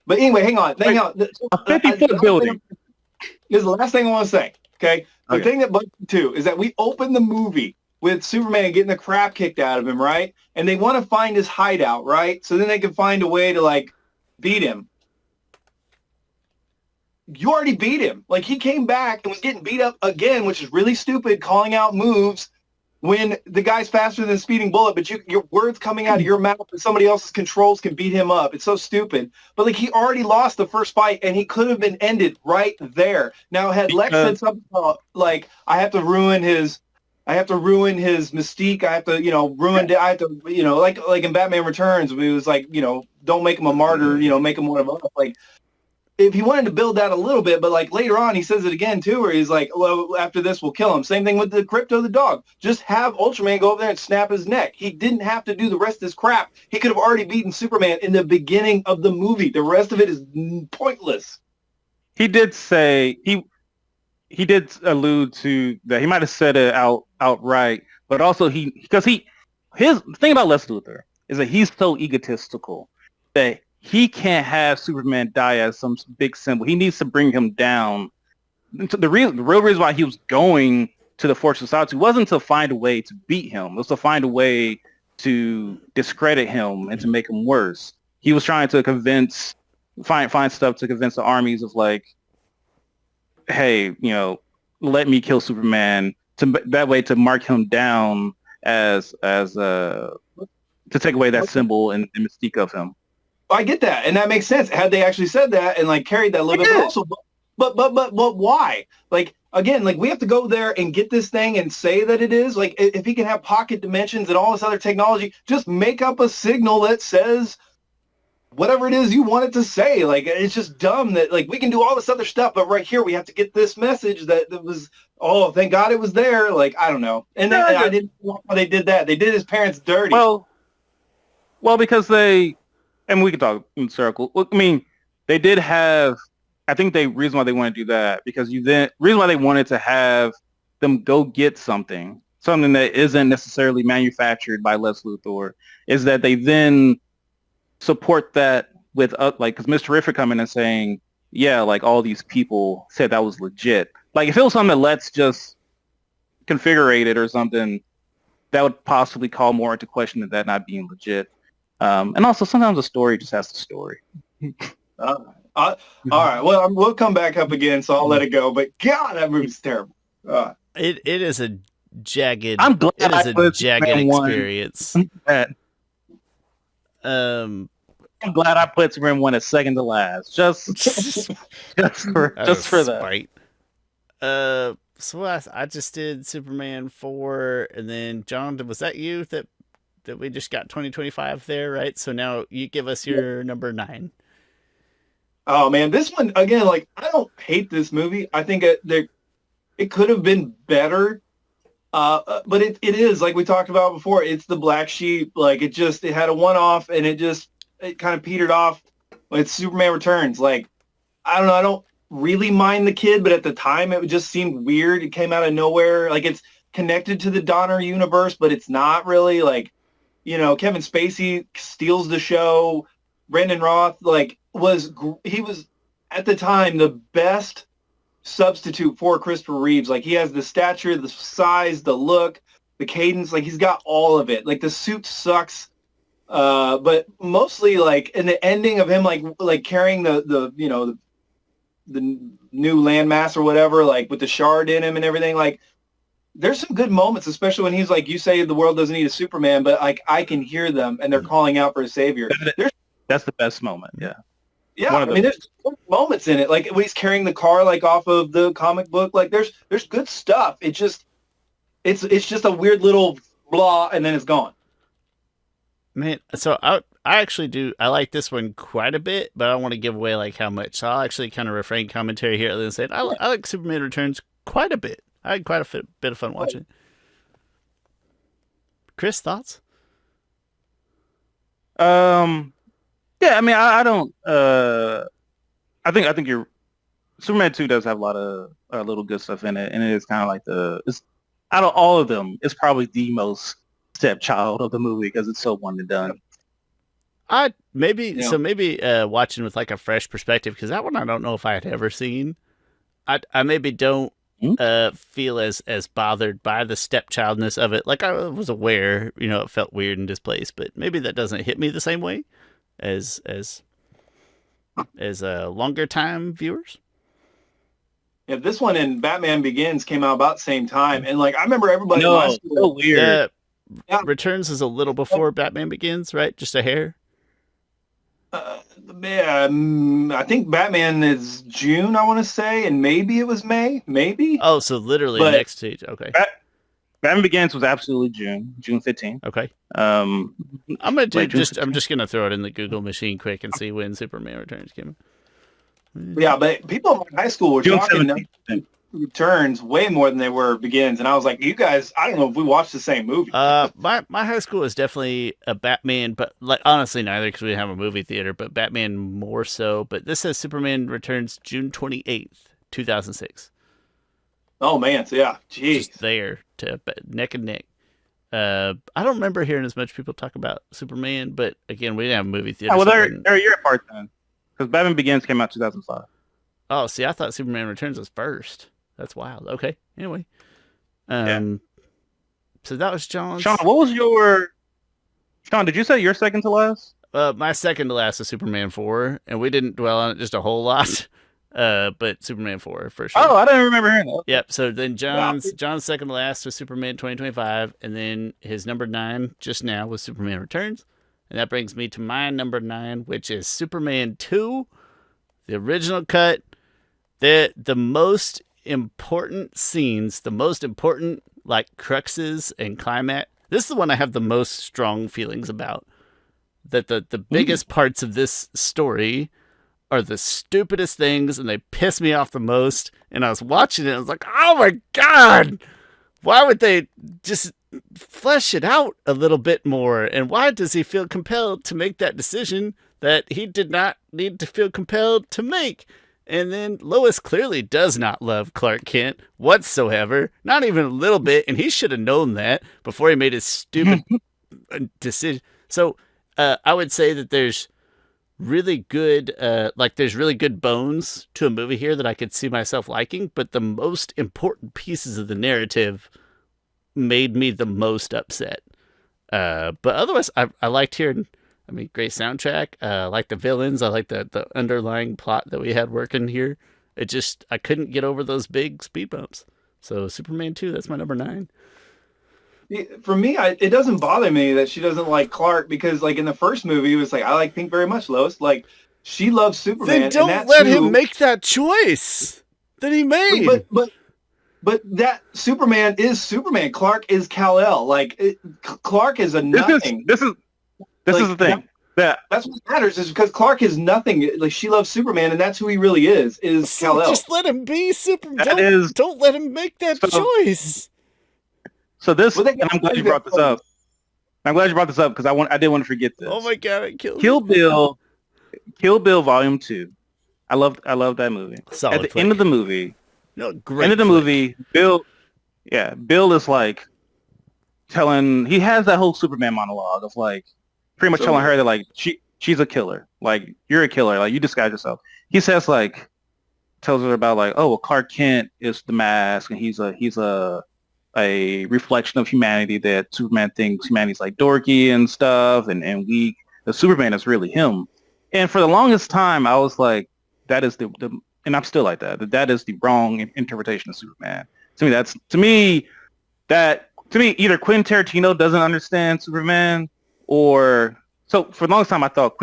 But anyway, hang on. A 50-foot building. This is the last thing I want to say. Okay, the thing that bugs me too is that we opened the movie with Superman getting the crap kicked out of him, right? And they want to find his hideout, right? So then they can find a way to like beat him. You already beat him. Like he came back and was getting beat up again, which is really stupid, calling out moves when the guy's faster than a speeding bullet, but your words coming out of your mouth and somebody else's controls can beat him up. It's so stupid. But like he already lost the first fight and he could have been ended right there. Now had Lex said something like, I have to ruin his mystique. I have to, like in Batman Returns, it was like, don't make him a martyr, make him one of us. Like if he wanted to build that a little bit, but like later on, he says it again too, where he's like, well, after this, we'll kill him. Same thing with the Crypto the dog. Just have Ultraman go over there and snap his neck. He didn't have to do the rest of this crap. He could have already beaten Superman in the beginning of the movie. The rest of it is pointless. He did say he did allude to that. He might have said it outright, but also his thing about Lex Luthor is that he's so egotistical that he can't have Superman die as some big symbol. He needs to bring him down. The real reason why he was going to the Fortress of Solitude wasn't to find a way to beat him. It was to find a way to discredit him and to make him worse. He was trying to find stuff to convince the armies of like, hey, let me kill Superman that way to mark him down as to take away that symbol and mystique of him. I get that, and that makes sense. Had they actually said that and like carried that a little bit, but also, but why? Like again, like we have to go there and get this thing and say that it is like if he can have pocket dimensions and all this other technology, just make up a signal that says whatever it is you want it to say. Like it's just dumb that like we can do all this other stuff, but right here we have to get this message that was. Oh, thank God it was there. Like I don't know, and then I didn't know how they did that. They did his parents dirty. Well, because and we can talk in circle. I mean, they did have. I think reason why they want to do that because reason why they wanted to have them go get something that isn't necessarily manufactured by Lex Luthor is that they then support that with like because Mr. Terrific coming and saying, yeah, like all these people said that was legit. Like if it was something that Lex just configurated or something, that would possibly call more into question that not being legit. And also, sometimes a story just has the story. All right. Well, we'll come back up again, so I'll let it go. But God, that movie's terrible. It is a jagged. I'm glad it is a jagged experience. I'm glad I put Superman 1 as second to last, just for that. So I just did Superman 4, and then John, was that you that we just got 2025 there, right? So now you give us your number 9. Oh man, this one again. Like I don't hate this movie. I think it could have been better, but it is like we talked about before. It's the black sheep. Like it had a one-off, and it kind of petered off. It's Superman Returns. Like I don't know. I don't really mind the kid, but at the time it just seemed weird. It came out of nowhere. Like it's connected to the Donner universe, but it's not really. Like Kevin Spacey steals the show. Brandon Roth was at the time the best substitute for Christopher Reeves. Like he has the stature, the size, the look, the cadence. Like he's got all of it. Like the suit sucks, but mostly like in the ending of him like carrying the new landmass or whatever, like with the shard in him and everything. Like there's some good moments, especially when he's like, you say the world doesn't need a Superman, but like I can hear them and they're calling out for a savior. That's the best moment. Yeah. Yeah. I mean, there's moments in it. Like when he's carrying the car, like off of the comic book, like there's good stuff. It's just a weird little blah. And then it's gone. Man. So I actually I like this one quite a bit, but I don't want to give away like how much. So I'll actually kind of refrain commentary here and say I like Superman Returns quite a bit. I had quite a bit of fun watching it. Chris, thoughts? Yeah, I mean, I don't. I think you're. Superman 2 does have a lot of little good stuff in it, and it is kind of like out of all of them, it's probably the most stepchild of the movie because it's so one and done. Maybe watching with like a fresh perspective because that one I don't know if I had ever seen. I maybe don't feel as bothered by the stepchildness of it. Like I was aware, it felt weird and displaced, but maybe that doesn't hit me the same way as longer time viewers. Yeah, this one and Batman Begins came out about the same time, and like I remember everybody. No, so weird. Yeah. Returns is a little before Batman Begins, right? Just a hair. Yeah, I think Batman is June, I want to say, and maybe it was May, maybe. Oh, so literally next to each. Okay. Batman Begins was absolutely June 15th. Okay. I'm just gonna throw it in the Google machine quick and see when Superman Returns came out. Yeah, but people in my high school were June talking 17th. Returns way more than they were Begins, and I was like, you guys, I don't know if we watched the same movie. My high school was definitely a Batman, but like honestly neither because we didn't have a movie theater, but Batman more so. But this says Superman Returns June 28th, 2006. Oh man, so yeah, jeez. Just there to neck and neck. I don't remember hearing as much people talk about Superman, but again, we didn't have a movie theater. Oh, well, they're a year apart then, because Batman Begins came out 2005. Oh, see, I thought Superman Returns was first. That's wild. Okay. Anyway, so that was John's. Shawn, what was your? Shawn, did you say your second to last? My second to last is Superman 4, and we didn't dwell on it just a whole lot. But Superman 4 for sure. Oh, I didn't remember hearing that. Yep. So then John's second to last was Superman 2025, and then his number 9 just now was Superman Returns, and that brings me to my number 9, which is Superman 2, the original cut. The most important scenes, the most important like cruxes and climax. This is the one I have the most strong feelings about. That the biggest parts of this story are the stupidest things, and they piss me off the most. And I was watching it, and I was like, oh my God, why would they just flesh it out a little bit more? And why does he feel compelled to make that decision that he did not need to feel compelled to make? And then Lois clearly does not love Clark Kent whatsoever, not even a little bit, and he should have known that before he made his stupid decision. So I would say that there's really good, there's really good bones to a movie here that I could see myself liking, but the most important pieces of the narrative made me the most upset. But otherwise, I liked hearing. I mean, great soundtrack. I like the villains. I like the underlying plot that we had working here. I couldn't get over those big speed bumps. So Superman 2, that's my number 9. For me, it doesn't bother me that she doesn't like Clark because, like, in the first movie, it was like, I like Pink very much, Lois. Like, she loves Superman. Then don't let him make that choice that he made. But that Superman is Superman. Clark is Kal-El. Like, Clark is a nothing. This is the thing. That's what matters is because Clark is nothing. Like she loves Superman, and that's who he really is Kal-El. Just let him be Superman. Don't let him make that choice. So this, and I'm glad you brought this up. I'm glad you brought this up because I did want to forget this. Oh my God, it killed Kill Bill, Kill Bill Volume 2. I love that movie. Solid At the flick. end of the movie, great end of the flick. movie, Bill is like he has that whole Superman monologue of like pretty much telling her that like she's a killer, like you're a killer, like you disguise yourself. He says like tells her about like, oh well, Clark Kent is the mask and he's a reflection of humanity, that Superman thinks humanity's like dorky and stuff and weak. The Superman is really him. And for the longest time I was like, that is the and I'm still like that is the wrong interpretation of Superman. To me either Quentin Tarantino doesn't understand Superman, or so for the longest time I thought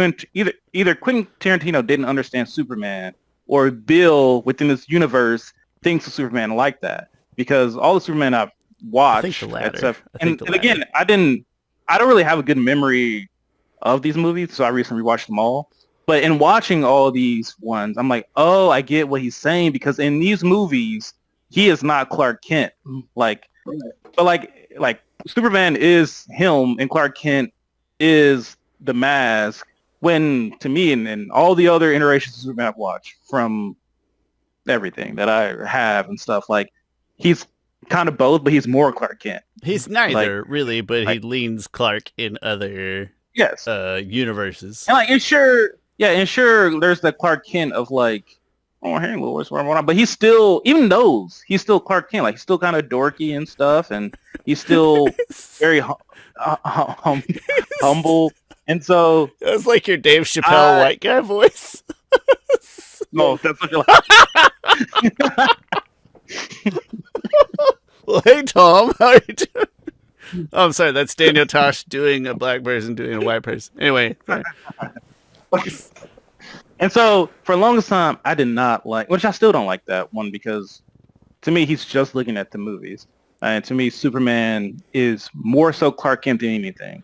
either Quentin Tarantino didn't understand Superman, or Bill within this universe thinks of Superman like that. Because all the Superman I've watched, I think the latter. And again, I don't really have a good memory of these movies, so I recently rewatched them all. But in watching all these ones, I'm like, oh, I get what he's saying, because in these movies, he is not Clark Kent. Like, but like Superman is him, and Clark Kent is the mask. When to me, and all the other iterations of Superman I've watched, from everything that I have and stuff, like he's kind of both, but he's more Clark Kent. He's neither really, but he leans Clark in other universes. And like, sure, there's the Clark Kent of like, oh hey Lois, but he's still, even those, he's still Clark Kent. Like he's still kind of dorky and stuff, and he's still very humble. And so it was like your Dave Chappelle white guy voice. No, that's what you're like. Well, hey Tom, how are you doing? Oh, I'm sorry, that's Daniel Tosh doing a black person doing a white person. Anyway. And so for the longest time, I did not like, which I still don't like that one, because to me, he's just looking at the movies. And to me, Superman is more so Clark Kent than anything.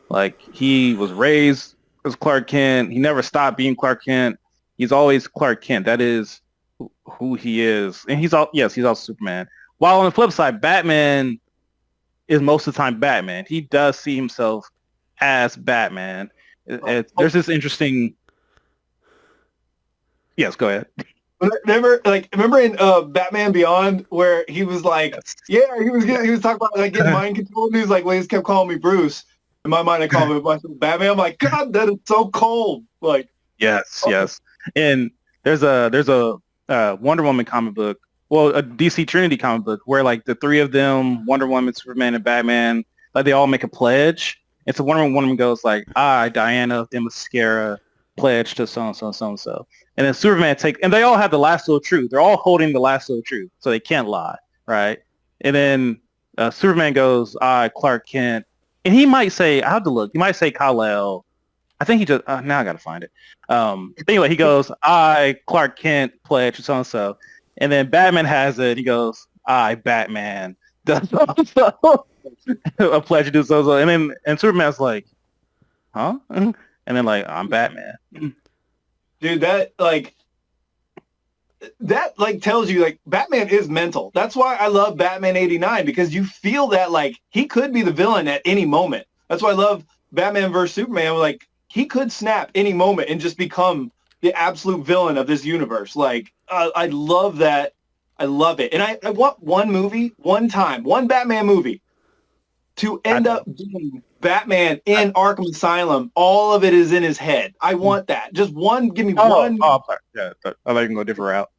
Like, he was raised as Clark Kent. He never stopped being Clark Kent. He's always Clark Kent. That is who he is. And he's also Superman. While on the flip side, Batman is most of the time Batman. He does see himself as Batman. There's this interesting... Yes, go ahead. Remember in Batman Beyond where he was like, he was talking about like getting mind control, and he was like, well, he just kept calling me Bruce. In my mind, I call him Batman. I'm like, God, that is so cold. Like, yes. And there's a Wonder Woman comic book, well, a DC Trinity comic book where like the three of them, Wonder Woman, Superman, and Batman, like they all make a pledge. And so Wonder Woman goes like, I, Diana the Mascara, pledge to so-and-so and so-and-so. And then Superman and they all have the lasso of truth. They're all holding the lasso of truth, so they can't lie, right? And then Superman goes, I, Clark Kent, and he might say, I have to look, he might say Kal-El. I think he just, now I got to find it. Anyway, he goes, I, Clark Kent, pledge to so-and-so. And then Batman has it, he goes, I, Batman, does so-and-so, a pledge to do so-and-so. And Superman's like, huh? And then like, I'm Batman. Dude, that tells you like Batman is mental. That's why I love Batman 89, because you feel that like he could be the villain at any moment. That's why I love Batman vs Superman. Like he could snap any moment and just become the absolute villain of this universe. Like I love that. I love it. And I want one Batman movie to end up being Batman in Arkham Asylum. All of it is in his head. I want that. Just one. Give me one. Oh, yeah. I like to go a different route.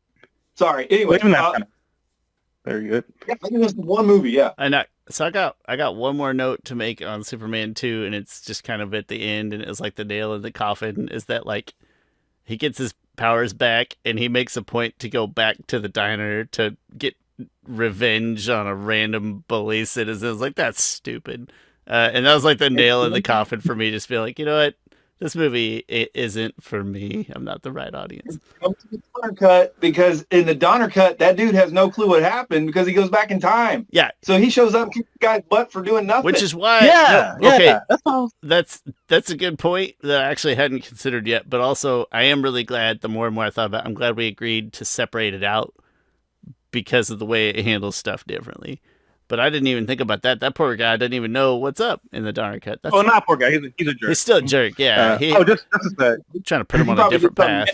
Sorry. Anyway, very good. Yeah, I think it's one movie. Yeah. I know. So I got one more note to make on Superman 2, and it's just kind of at the end, and it's like the nail in the coffin. Is that like he gets his powers back, and he makes a point to go back to the diner to get revenge on a random bully citizen. It's like, that's stupid. And that was like the nail in the coffin for me. Just feel like, you know what? This movie, it isn't for me. I'm not the right audience. Comes to the Donner cut, because in the Donner cut, that dude has no clue what happened because he goes back in time. Yeah. So he shows up, kicks the guy's butt for doing nothing. Which is why. Okay. That's a good point that I actually hadn't considered yet. But also, I am really glad. The more and more I thought about it, I'm glad we agreed to separate it out because of the way it handles stuff differently. But I didn't even think about that. That poor guy didn't even know what's up in the Donner cut. Not poor guy. He's a jerk. He's still a jerk. Yeah. Just a sec. Trying to put him on a different path.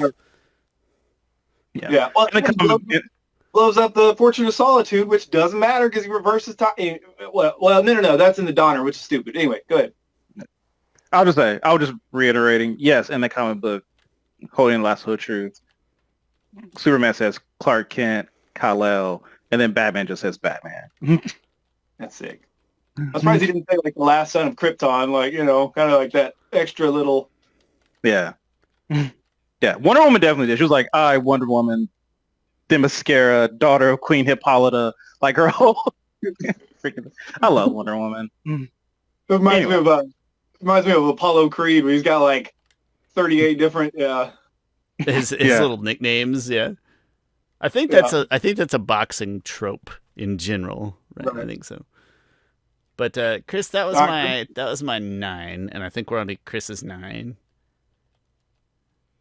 Yeah. Well, blows up the Fortune of Solitude, which doesn't matter because he reverses time. Well, no. That's in the Donner, which is stupid. Anyway, go ahead. I was just reiterating. Yes, in the comic book, holding the lasso of truth, Superman says Clark Kent, Kal-El, and then Batman just says Batman. That's sick. I'm surprised he didn't say like the last son of Krypton, like, kind of like that extra little. Yeah. Yeah. Wonder Woman definitely did. She was like, I, Wonder Woman, the Mascara, daughter of Queen Hippolyta, like her whole. I love Wonder Woman. It reminds me of Apollo Creed, where he's got like 38 different. His little nicknames. Yeah. I think that's a boxing trope in general, right? I think so. But Chris, that was my 9, and I think we're on to Chris's 9.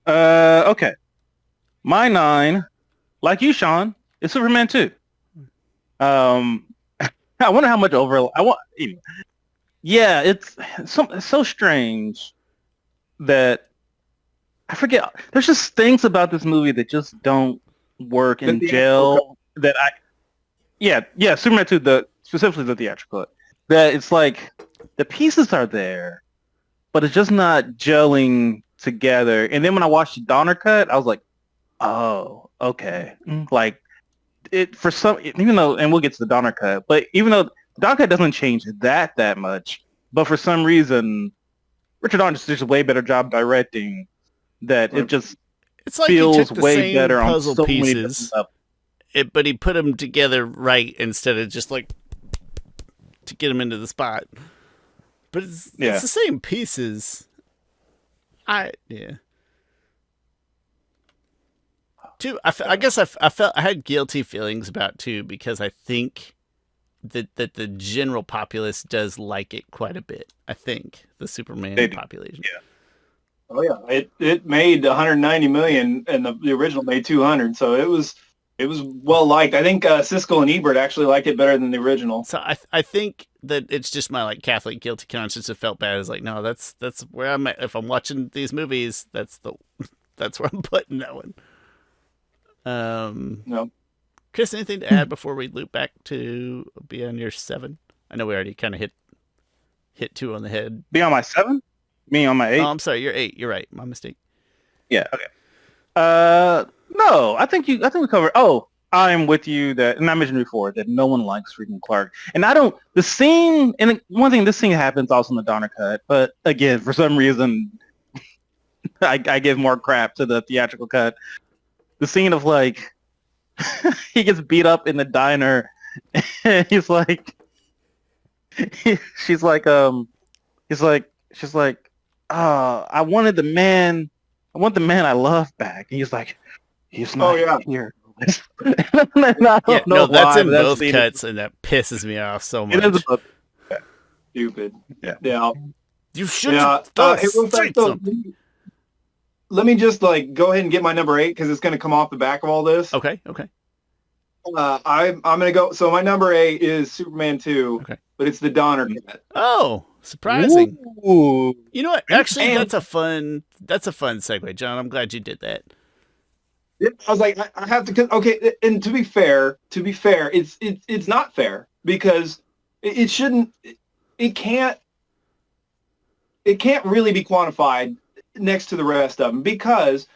Okay. My 9, like you, Shawn, is Superman 2. I wonder how much overlap. Yeah, it's so strange that I forget. There's just things about this movie that just don't work in gel. Superman 2, specifically the theatrical cut. That it's like the pieces are there, but it's just not gelling together. And then when I watched the Donner cut, I was like, oh, okay. Like it for some, even though, and we'll get to the Donner cut, but even though the Donner cut doesn't change that much, but for some reason, Richard Donner just does a way better job directing that it just it's like feels he took the way same better puzzle on so many pieces, different levels. but he put them together right instead of just like to get them into the spot. But it's the same pieces. Two, I guess I felt I had guilty feelings about 2 because I think that the general populace does like it quite a bit. I think the Superman population. Yeah. Oh yeah, it made 190 million, and the original made 200. So it was well liked. I think Siskel and Ebert actually liked it better than the original. So I think that it's just my like Catholic guilty conscience that felt bad. It's like, no, that's where I'm at. If I'm watching these movies, that's where I'm putting that one. No. Chris, anything to add before we loop back to Beyond Your 7? I know we already kind of hit 2 on the head. Be on my 7? Me on my 8? Oh, I'm sorry, you're 8. You're right. My mistake. Yeah. Okay. No, I think we covered. Oh, I'm with you that, and I mentioned before that no one likes freaking Clark, and I don't. The scene, and one thing, this scene happens also in the Donner cut, but again, for some reason, I give more crap to the theatrical cut. The scene of like he gets beat up in the diner, and she's like, she's like, I want the man I love back. And he's like, he's not here. And I don't know that's why, in but that both scene cuts, and that pisses me off so It much. is a, Stupid. yeah. You should Yeah. Hey, real fast, though, let me just like go ahead and get my number 8 because it's going to come off the back of all this. Okay. I'm going to go. So my number 8 is Superman 2, Okay. but it's the Donner cut. Oh, surprising. Ooh. You know what? Actually, And- that's a fun segue, John. I'm glad you did that. I was like, I have to. Okay, and to be fair, it's not fair because it shouldn't. It can't really be quantified next to the rest of them because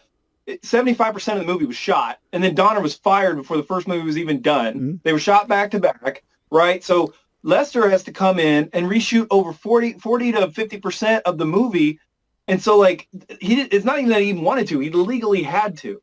75% of the movie was shot, and then Donner was fired before the first movie was even done. Mm-hmm. They were shot back to back, right? So Lester has to come in and reshoot over 40 to 50% of the movie, and so like it's not even that he even wanted to; he legally had to.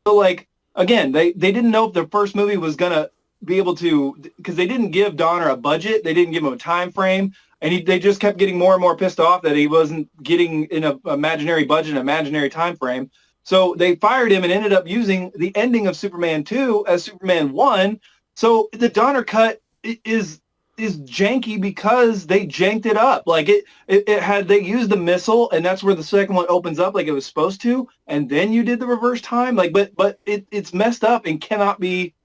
So like again, they didn't know if the first movie was gonna be able to because they didn't give Donner a budget, they didn't give him a time frame. And they just kept getting more and more pissed off that he wasn't getting in an imaginary budget, an imaginary time frame. So they fired him and ended up using the ending of Superman 2 as Superman 1. So the Donner cut is janky because they janked it up. Like they used the missile, and that's where the second one opens up like it was supposed to, and then you did the reverse time. Like, but it's messed up and can't be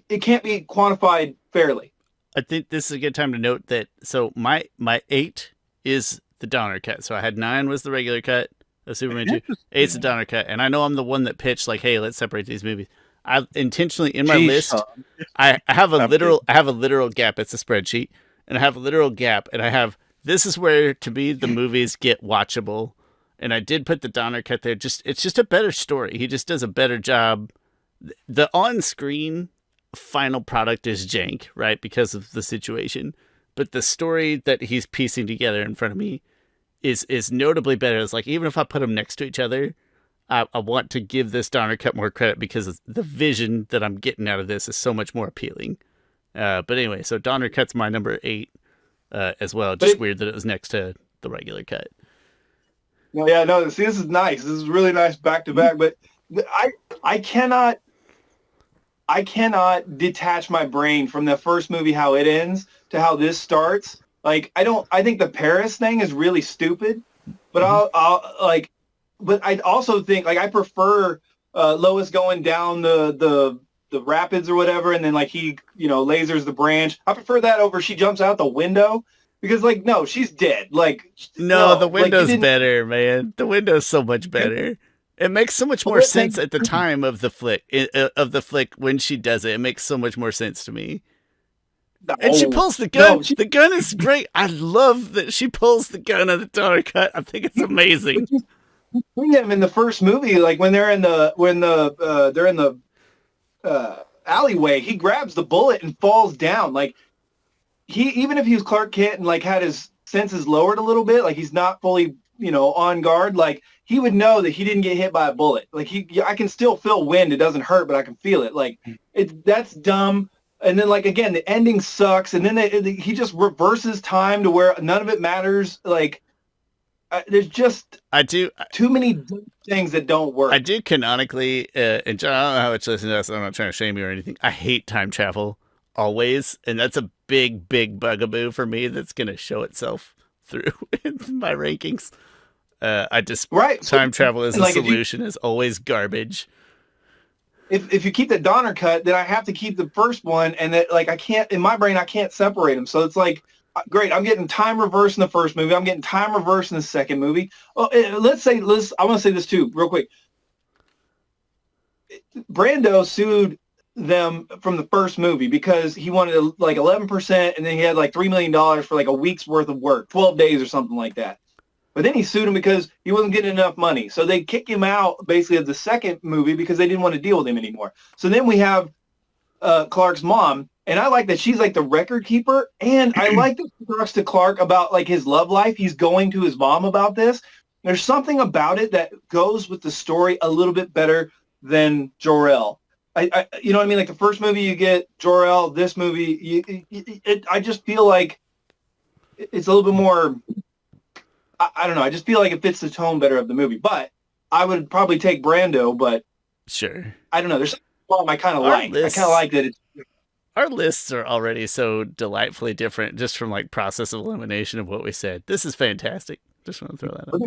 quantified fairly. I think this is a good time to note that. So my 8 is the Donner cut. So I had 9 was the regular cut of Superman 2. 8's the Donner cut, and I know I'm the one that pitched like, hey, let's separate these movies. I've intentionally in my list. I have a literal gap. It's a spreadsheet, and I have a literal gap, and I have this is where to me the movies get watchable, and I did put the Donner cut there. It's just a better story. He just does a better job. The on-screen final product is jank, right, because of the situation, but the story that he's piecing together in front of me is notably better. It's like even if I put them next to each other, I want to give this Donner cut more credit because the vision that I'm getting out of this is so much more appealing. But anyway, so Donner cut's my number 8 as well. Just weird that it was next to the regular cut. No, yeah, no. See, this is nice. This is really nice back to back. But I cannot detach my brain from the first movie, how it ends, to how this starts. Like, I think the Paris thing is really stupid, but but I also think, like, I prefer Lois going down the rapids or whatever, and then, like, he, lasers the branch. I prefer that over she jumps out the window because, like, no, she's dead. Like, no, the window's better, man. The window's so much better. It makes so much more sense at the time of the flick when she does it. It makes so much more sense to me. No, and she pulls the gun. No, the gun is great. I love that she pulls the gun on the Donner cut. I think it's amazing. Them in the first movie, like when they're in the alleyway, he grabs the bullet and falls down. Like even if he was Clark Kent and like had his senses lowered a little bit, like he's not fully on guard, like he would know that he didn't get hit by a bullet. Like I can still feel wind. It doesn't hurt, but I can feel it. Like that's dumb. And then like again, the ending sucks. And then he just reverses time to where none of it matters. Like there's just too many things that don't work. I do canonically, and John, I don't know how much listen to us. I'm not trying to shame you or anything. I hate time travel always, and that's a big bugaboo for me. That's going to show itself through in my rankings. I just Right. time travel as a Like, solution is always garbage. if you keep the Donner cut, then I have to keep the first one, and that like I can't in my brain I can't separate them. So it's like great, I'm getting time reverse in the first movie, I'm getting time reverse in the second movie. Well, I want to say this too, real quick. Brando sued them from the first movie because he wanted like 11%, and then he had like $3 million for like a week's worth of work, 12 days or something like that. But then he sued him because he wasn't getting enough money. So they kick him out basically of the second movie because they didn't want to deal with him anymore. So then we have Clark's mom, and I like that she's like the record keeper, and I like that she talks to Clark about like his love life. He's going to his mom about this. There's something about it that goes with the story a little bit better than Jor-El. You know what I mean? Like the first movie you get Jor-El, this movie, I just feel like it's a little bit more, I don't know. I just feel like it fits the tone better of the movie. But I would probably take Brando, but Sure. I don't know. There's something I kind of like. I kind of like that it's... Our lists are already so delightfully different just from like process of elimination of what we said. This is fantastic. Just want to throw that out.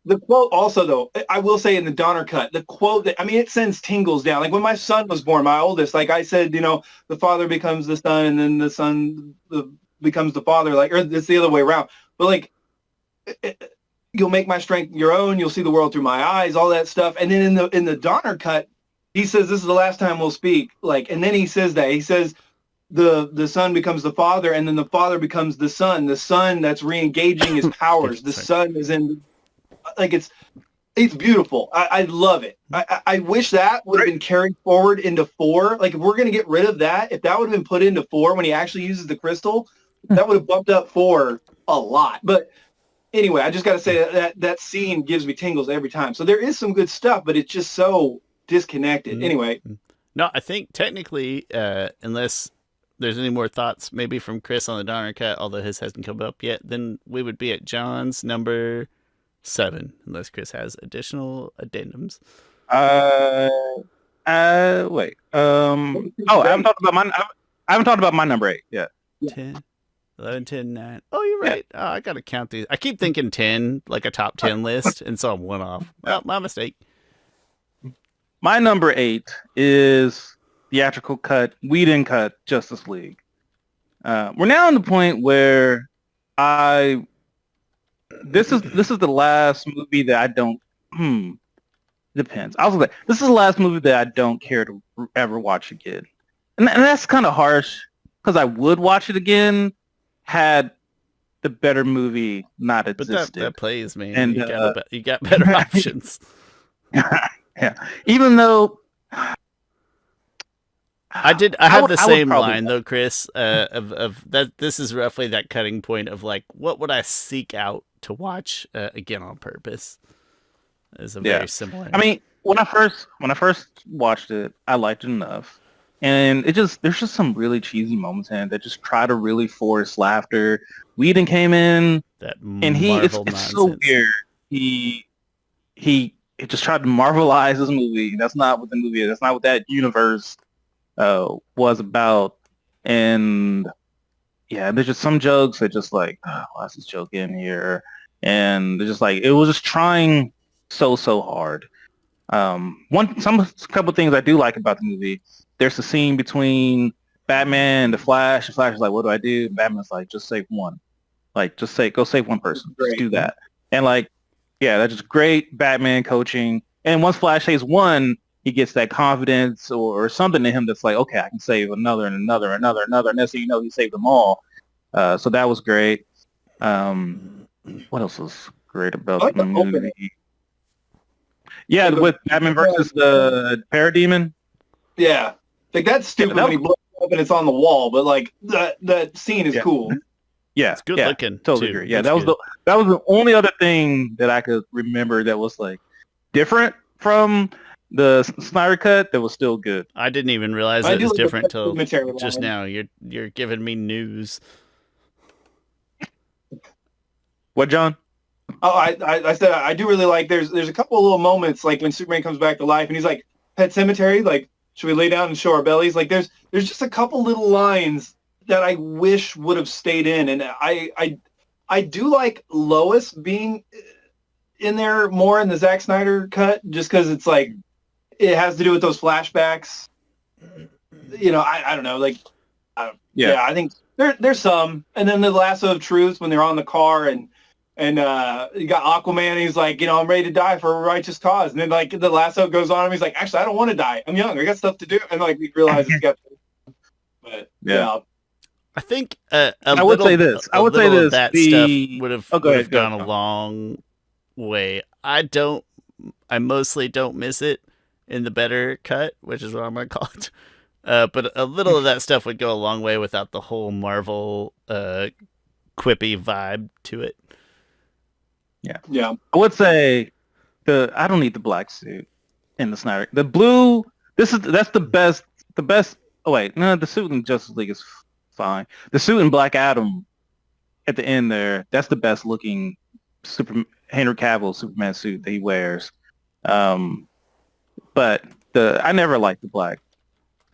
The quote also, though, I will say in the Donner cut, the quote that, I mean, it sends tingles down. Like when my son was born, my oldest, like I said, you know, the father becomes the son and then the son becomes the father, like, or it's the other way around. But like, you'll make my strength your own. You'll see the world through my eyes, all that stuff. And then in the Donner cut, he says, this is the last time we'll speak. Like, and then he says that. He says, the son becomes the father, and then the father becomes the son that's re-engaging his powers. The son is in... Like it's beautiful. I love it. I wish that would have been carried forward into 4. Like if we're going to get rid of that, if that would have been put into 4 when he actually uses the crystal, that would have bumped up 4 a lot. But anyway, I just got to say that scene gives me tingles every time. So there is some good stuff, but it's just so disconnected. Mm-hmm. Anyway. No, I think technically, unless there's any more thoughts maybe from Chris on the Donner cut, although his hasn't come up yet, then we would be at John's number 7, unless Chris has additional addendums. Wait. I haven't talked about my number 8 yet. 10, 11, 10, 9. Oh, you're right. Yeah. Oh, I gotta count these. I keep thinking 10, like a top 10 list, and so I'm one off. Well, my mistake. My number 8 is theatrical cut, Whedon cut, Justice League. We're now on the point where this is the last movie that I don't. Depends. This is the last movie that I don't care to ever watch again, and that's kind of harsh because I would watch it again had the better movie not existed. But that plays, man. And you got better options. Yeah, even though I have the same line though, Chris. Of that, this is roughly that cutting point of like, what would I seek out to watch again on purpose? Is a very similar. I mean, when I first watched it, I liked it enough, and there's just some really cheesy moments in it that just try to really force laughter. Whedon came in, and it's so weird. He just tried to marvelize this movie. That's not what the movie is. That's not what that universe was about. And yeah, there's just some jokes that just like, why's this joke in here? And they're just like, it was just trying so hard. Couple things I do like about the movie. There's a scene between Batman and the Flash. The Flash is like, what do I do? And Batman's like, just save one. Like, go save one person. Just do that. And like, yeah, that's just great Batman coaching. And once Flash saves one, he gets that confidence or something in him that's like, okay, I can save another and another and another and another. And that's how you know he saved them all. So that was great. What else was great about the movie? Yeah, with Batman versus the Parademon. Yeah. Like, that's stupid when he blows up and it's on the wall, but like that scene is cool. Yeah, it's good looking. Totally agree. Yeah, that was the only other thing that I could remember that was like different from the Snyder cut that was still good. I didn't even realize it was different till just now. You're giving me news. What, John? Oh, I said I do really like. There's a couple of little moments like when Superman comes back to life and he's like, Pet Cemetery, like, should we lay down and show our bellies? Like, there's just a couple little lines that I wish would have stayed in, and I do like Lois being in there more in the Zack Snyder cut, just because it's like it has to do with those flashbacks. You know, I don't know, like, yeah, I think there's some, and then the lasso of truth when they're on the car and you got Aquaman. And he's like, you know, I'm ready to die for a righteous cause, and then like the lasso goes on him. He's like, actually, I don't want to die. I'm young. I got stuff to do, and like he realizes he's got. But yeah. I think I would say this. That stuff would have gone a long way. I mostly don't miss it in the better cut, which is what I'm gonna call it. But a little of that stuff would go a long way without the whole Marvel quippy vibe to it. Yeah. I would say I don't need the black suit in the Snyder. The blue. That's the best. The best. Oh wait, no, the suit in Justice League is fine. The suit in Black Adam at the end there, that's the best looking Henry Cavill Superman suit that he wears. But I never liked the black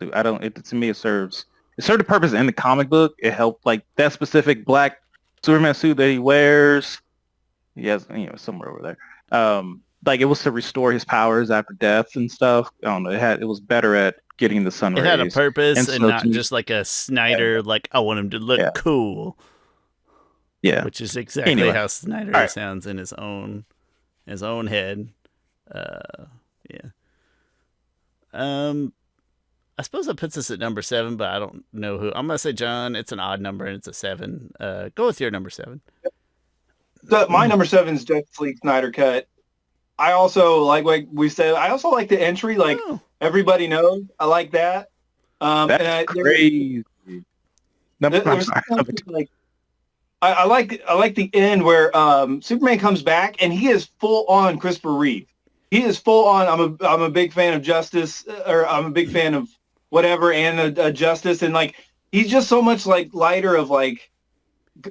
suit. To me it served a purpose in the comic book. It helped, like, that specific black Superman suit that he wears. He has, you know, somewhere over there. Like, it was to restore his powers after death and stuff. I don't know. It was better at getting the sun rays. It had a purpose and so not just like a Snyder, like, I want him to look cool. Yeah. Which is exactly how Snyder sounds in his own head. Yeah. I suppose that puts us at number 7, but I don't know who. I'm gonna say John. It's an odd number and it's a 7. Go with your number 7. So my number 7 is Justice League Snyder Cut. I also like we said. I also like the entry. Like, everybody knows. I like that. That's crazy. I like the end where Superman comes back and he is full on Christopher Reeve. He is full on. I'm a big fan of Justice, or I'm a big fan of whatever, and Justice, and like he's just so much like lighter of, like,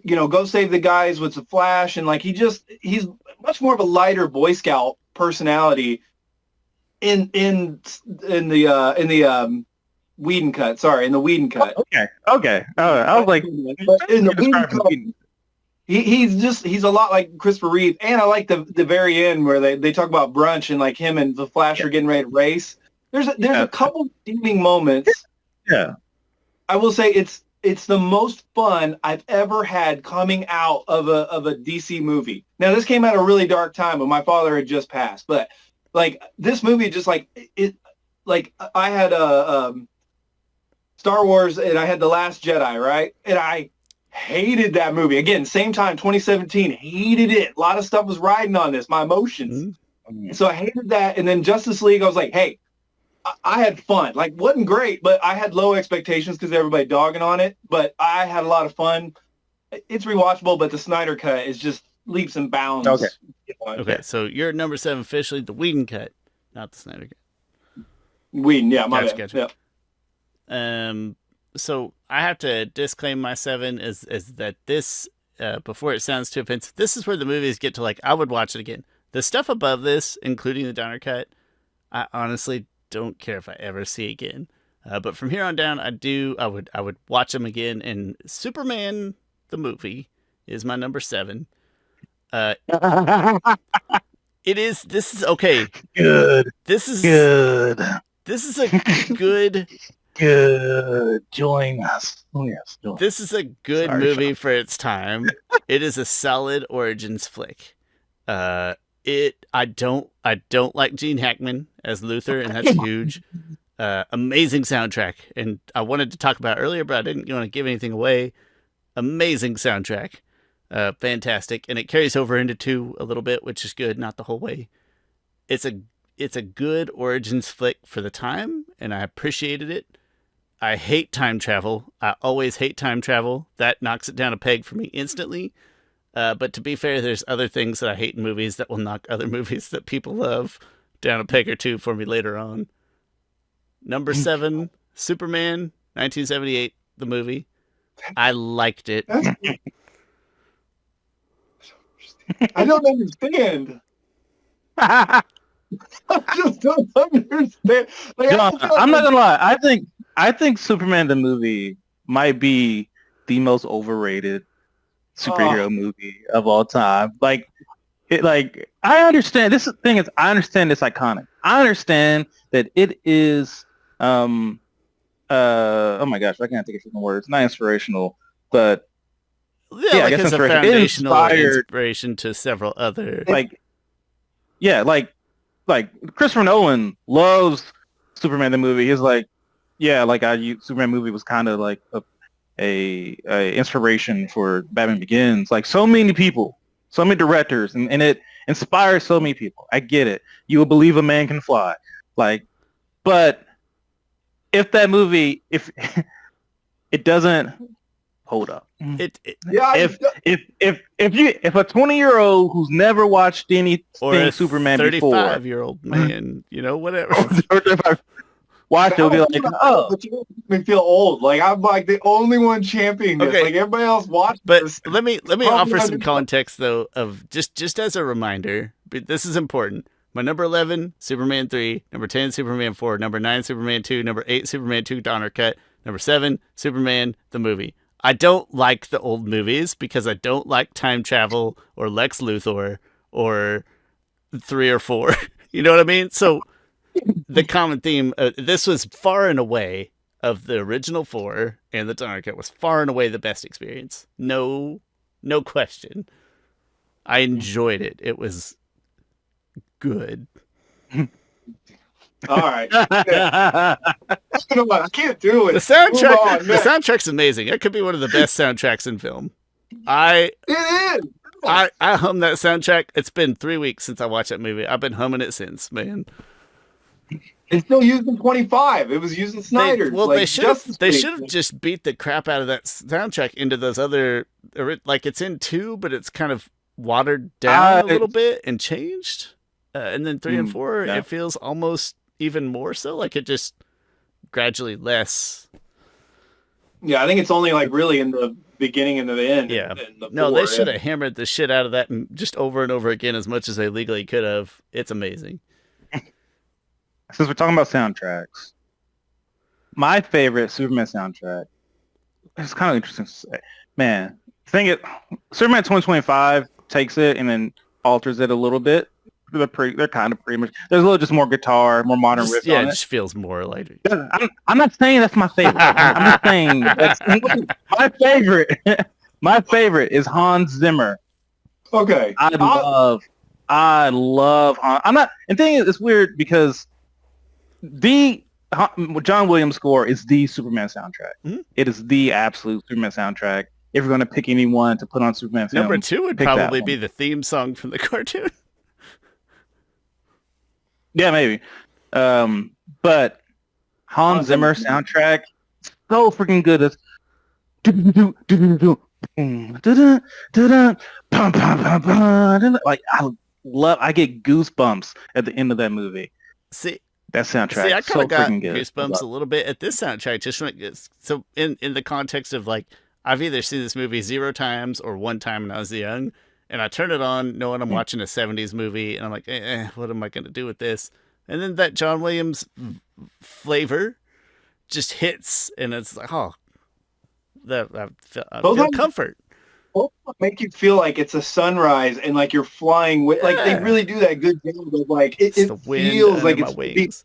you know, go save the guys with the Flash, and like he's much more of a lighter Boy Scout personality in the Whedon cut. Sorry, in the Whedon cut. Okay. I was like, in the Whedon cut, he's a lot like Christopher Reeve, and I like the very end where they talk about brunch and like him and the Flash are getting ready to race. There's a couple redeeming moments. Yeah, I will say it's the most fun I've ever had coming out of a DC movie. Now, this came out at a really dark time when my father had just passed, but like this movie, just like it, like I had Star Wars and I had The Last Jedi, right? And I hated that movie. Again, same time, 2017, hated it. A lot of stuff was riding on this, my emotions. Mm-hmm. So I hated that. And then Justice League, I was like, hey, I had fun. Like, wasn't great, but I had low expectations because everybody dogging on it. But I had a lot of fun. It's rewatchable, but the Snyder cut is just leaps and bounds. Okay. So you're at number 7 officially, the Whedon cut, not the Snyder cut. Whedon, yeah, my bad. Gotcha. Yeah. So I have to disclaim my 7 is that this, before it sounds too offensive, this is where the movies get to, like, I would watch it again. The stuff above this, including the Donner cut, I honestly don't care if I ever see again. But from here on down, I would watch them again. And Superman the movie is my number 7. This is okay. Good. This is good. This is a good. Good. Join us. Oh yes. This is a good movie for its time. It is a solid origins flick. I don't like Gene Hackman as Luthor, and that's huge. Amazing soundtrack, and I wanted to talk about it earlier, but I didn't want to give anything away. Amazing soundtrack, fantastic, and it carries over into 2 a little bit, which is good, not the whole way. It's a good origins flick for the time, and I appreciated it. I hate time travel. I always hate time travel. That knocks it down a peg for me instantly. But to be fair, there's other things that I hate in movies that will knock other movies that people love down a peg or 2 for me later on. Number 7, Superman, 1978, the movie. I liked it. I don't understand. I just don't understand. Like, John, I'm not gonna lie. I think Superman the movie might be the most overrated superhero movie of all time. Like, I understand. This thing is, I understand it's iconic. I understand that it is. Oh my gosh, I can't think of the word. It's not inspirational, but Yeah, I like guess as a inspiration. It foundational inspired, inspiration to several other. like, yeah, like Christopher Nolan loves Superman the movie. He's like, yeah, like Superman movie was kind of like a inspiration for Batman Begins. Like so many people, so many directors, and it inspires so many people. I get it. You will believe a man can fly, like, but if that movie, if it doesn't hold up. Yeah, If a 20-year-old who's never watched anything or a Superman before, 35-year-old man, whatever. watch it, will be like, oh, but you make me feel old. Like I'm like the only one championing this. Okay. Like everybody else watched But this. let me Probably offer not some even- context though of just as a reminder. But this is important. My number 11, Superman 3. Number 10, Superman 4. Number 9, Superman 2. Number 8, Superman 2 Donner Cut. Number 7, Superman the movie. I don't like the old movies because I don't like time travel or Lex Luthor or 3 or 4. You know what I mean? So the common theme, this was far and away of the original 4, and the Donner Cut was far and away the best experience. No question. I enjoyed it. It was good. All right. Yeah. I can't do it. The soundtrack, Move on, the man. soundtrack's amazing. It could be one of the best soundtracks in film. I It is. hum that soundtrack. It's been 3 weeks since I watched that movie. I've been humming it since, man. It's still used in 25. It was used in Snyder's. They should Justice have League. just beat the crap out of that soundtrack into those other, like it's in 2, but it's kind of watered down a little bit and changed. And then 3 and 4, yeah. it feels almost even more so. Like it just gradually less. Yeah, I think it's only like really in the beginning and the end. Yeah. in the No, 4, they should have hammered the shit out of that and just over and over again as much as they legally could have. It's amazing. Since we're talking about soundtracks, my favorite Superman soundtrack, it's kind of interesting to say. Man, Superman 2025 takes it and then alters it a little bit. They're kind of pretty much, there's a little just more guitar, more modern riffs Yeah, on it it. just feels more like. I'm not saying that's my favorite. I'm just saying that's my favorite. My favorite is Hans Zimmer. Okay. I love Hans. And the thing is, it's weird because the John Williams score is the Superman soundtrack. Mm-hmm. It is the absolute Superman soundtrack. If you're going to pick anyone to put on Superman film, Number 2 would pick that probably one. be the theme song from the cartoon. Yeah, maybe. But Hans Zimmer soundtrack, so freaking good. It's like I get goosebumps at the end of that movie. See, That soundtrack, I kind so of got freaking good. goosebumps a little bit at this soundtrack. Just when so in the context of like, I've either seen this movie 0 times or 1 time when I was young, and I turn it on knowing I'm watching a 70s movie, and I'm like, what am I going to do with this? And then that John Williams flavor just hits, and it's like, I feel comfort. Both make you feel like it's a sunrise and like you're flying with, like they Yeah. really do that good job of like it It's the wind feels under like my it's wings.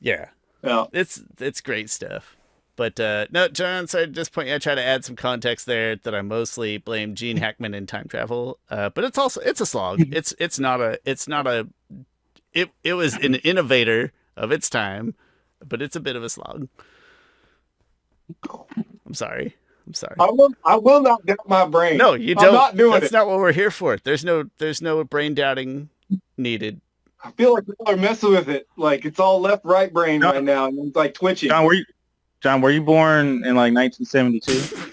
Yeah. Yeah. It's great stuff. But no, John, sorry to disappoint you. I try to add some context there that I mostly blame Gene Hackman and time travel. But it's a slog. It was an innovator of its time, but it's a bit of a slog. I'm sorry. I will not doubt my brain. No, you don't. I'm not doing That's it. not what we're here for. There's no brain doubting needed. I feel like people are messing with it. Like it's all left right brain No. right now, and it's like twitching. John, were you born in like 1972?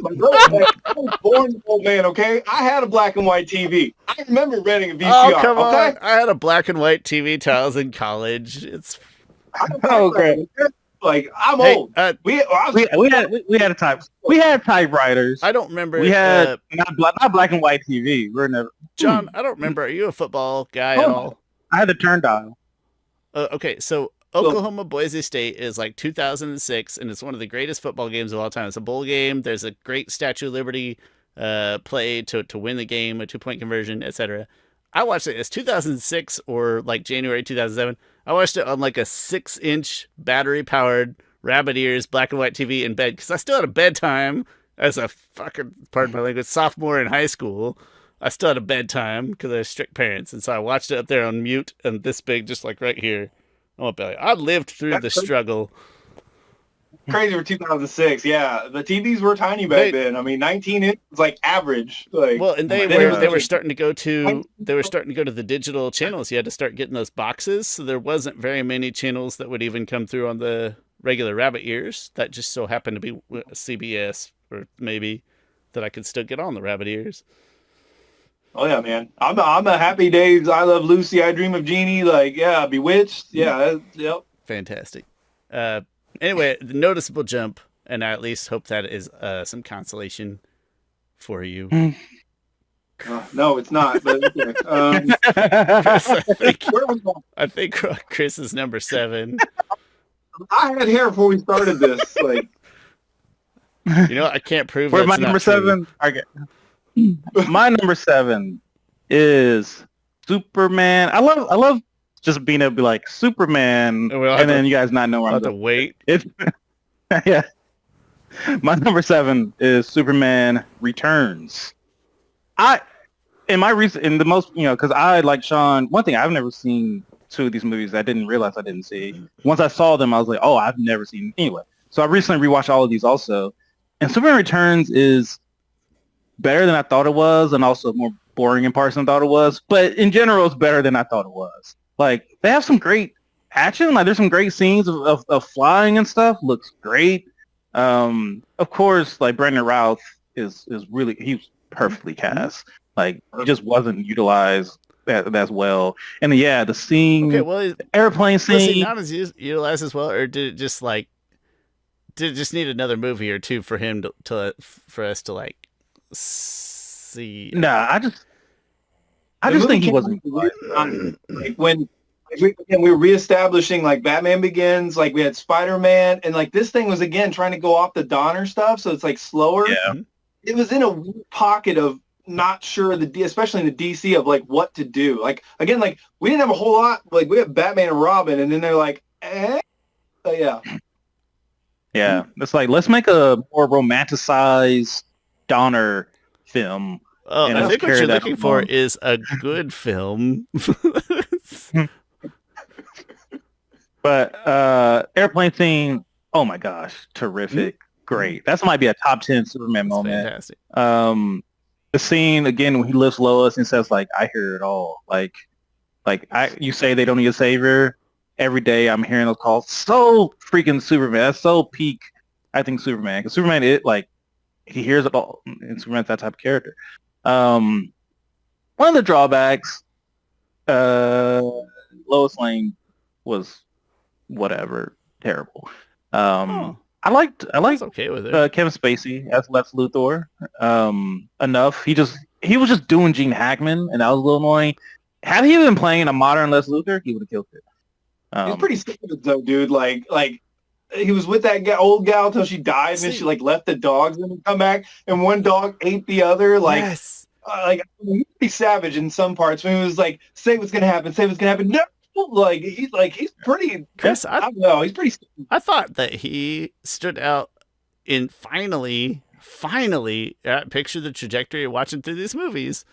My brother, I was born an old man. Okay, I had a black and white TV. I remember renting a VCR. Oh, come okay? on. I had a black and white TV till I was in college. It's Oh, great. Like I'm hey, old. We had typewriters. I don't remember. We had not black and white TV. We're never. John, I don't remember. Are you a football guy at all? I had the turn dial. Okay, so Oklahoma Boise State is like 2006, and it's one of the greatest football games of all time. It's a bowl game. There's a great Statue of Liberty play to win the game, a 2-point conversion, etc. I watched it as 2006 or like January 2007. I watched it on like a 6-inch battery-powered rabbit ears black and white TV in bed because I still had a bedtime as a fucking, pardon my language, sophomore in high school. I still had a bedtime because I had strict parents, and so I watched it up there on mute and this big, just like right here. I lived through the struggle. Crazy for 2006. Yeah, the TVs were tiny back then. I mean, 19 inch was like average. Like, well, and they were starting to go to the digital channels. You had to start getting those boxes, so there wasn't very many channels that would even come through on the regular rabbit ears. That just so happened to be CBS, or maybe that I could still get on the rabbit ears. Oh yeah, man. I'm a Happy Days, I Love Lucy, I Dream of Jeannie. Like, yeah, Bewitched. Yeah, yep. Fantastic. Anyway, the noticeable jump, and I at least hope that is some consolation for you. No, it's not. But okay. Chris, I think Chris is number 7. I had hair before we started this. Like, I can't prove. Where's my number 7? Okay. My number 7 is Superman. I love just being able to be like Superman, and then you guys not know where I'm to wait. Yeah. My number 7 is Superman Returns. Because I like Shawn. One thing, I've never seen 2 of these movies. I didn't realize I didn't see. Once I saw them, I was like, oh, I've never seen anyway. So I recently rewatched all of these also, and Superman Returns is better than I thought it was, and also more boring in parts than I thought it was. But in general, it's better than I thought it was. Like, they have some great action. Like, there's some great scenes of flying and stuff. Looks great. Of course, like, Brandon Routh is really, he's perfectly cast. Like, he just wasn't utilized as well. And yeah, the scene, the airplane scene. Was he not as utilized as well, or did it just need another movie or 2 for him for us to like see? Nah, I just think he wasn't. Like when we were reestablishing like Batman Begins, like we had Spider-Man, and like this thing was again trying to go off the Donner stuff, so it's like slower. Yeah. It was in a weird pocket of not sure especially in the DC of like what to do. Like again, like we didn't have a whole lot. Like we have Batman and Robin, and then they're like, yeah. Yeah, it's like, let's make a more romanticized Donner film. Oh, I think what you're looking for is a good film. But airplane scene, oh my gosh, terrific, great. That might be a top 10 Superman moment. Fantastic. The scene again when he lifts Lois and says like, "I hear it all." You say they don't need a savior. Every day I'm hearing those calls. So freaking Superman. That's so peak. I think Superman, because Superman, he hears it all, and Superman's that type of character. One of the drawbacks, Lois Lane was whatever, terrible. I liked okay with it. Kevin Spacey as Lex Luthor enough. He was just doing Gene Hackman, and that was a little annoying. Had he been playing a modern Lex Luthor, he would have killed it. He's pretty stupid though, dude. Like he was with that old gal until she died, and then she like left the dogs and then come back, and one dog ate the other. Like, yes. He's pretty savage in some parts when he was like, "Say what's gonna happen. Say what's gonna happen." No, he's pretty. Chris, I don't know. He's pretty stupid. I thought that he stood out in finally picture the trajectory of watching through these movies.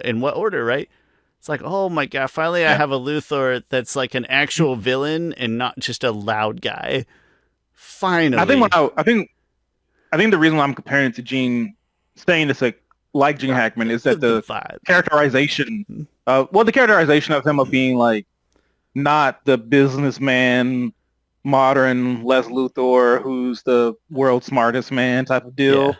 In what order, right? It's like, oh my god, finally I have a Luthor that's like an actual villain and not just a loud guy. Finally. I think the reason why I'm comparing it to Gene, saying this like Gene Hackman, is that the characterization, the characterization of him of being like not the businessman, modern Les Luthor, who's the world's smartest man type of deal.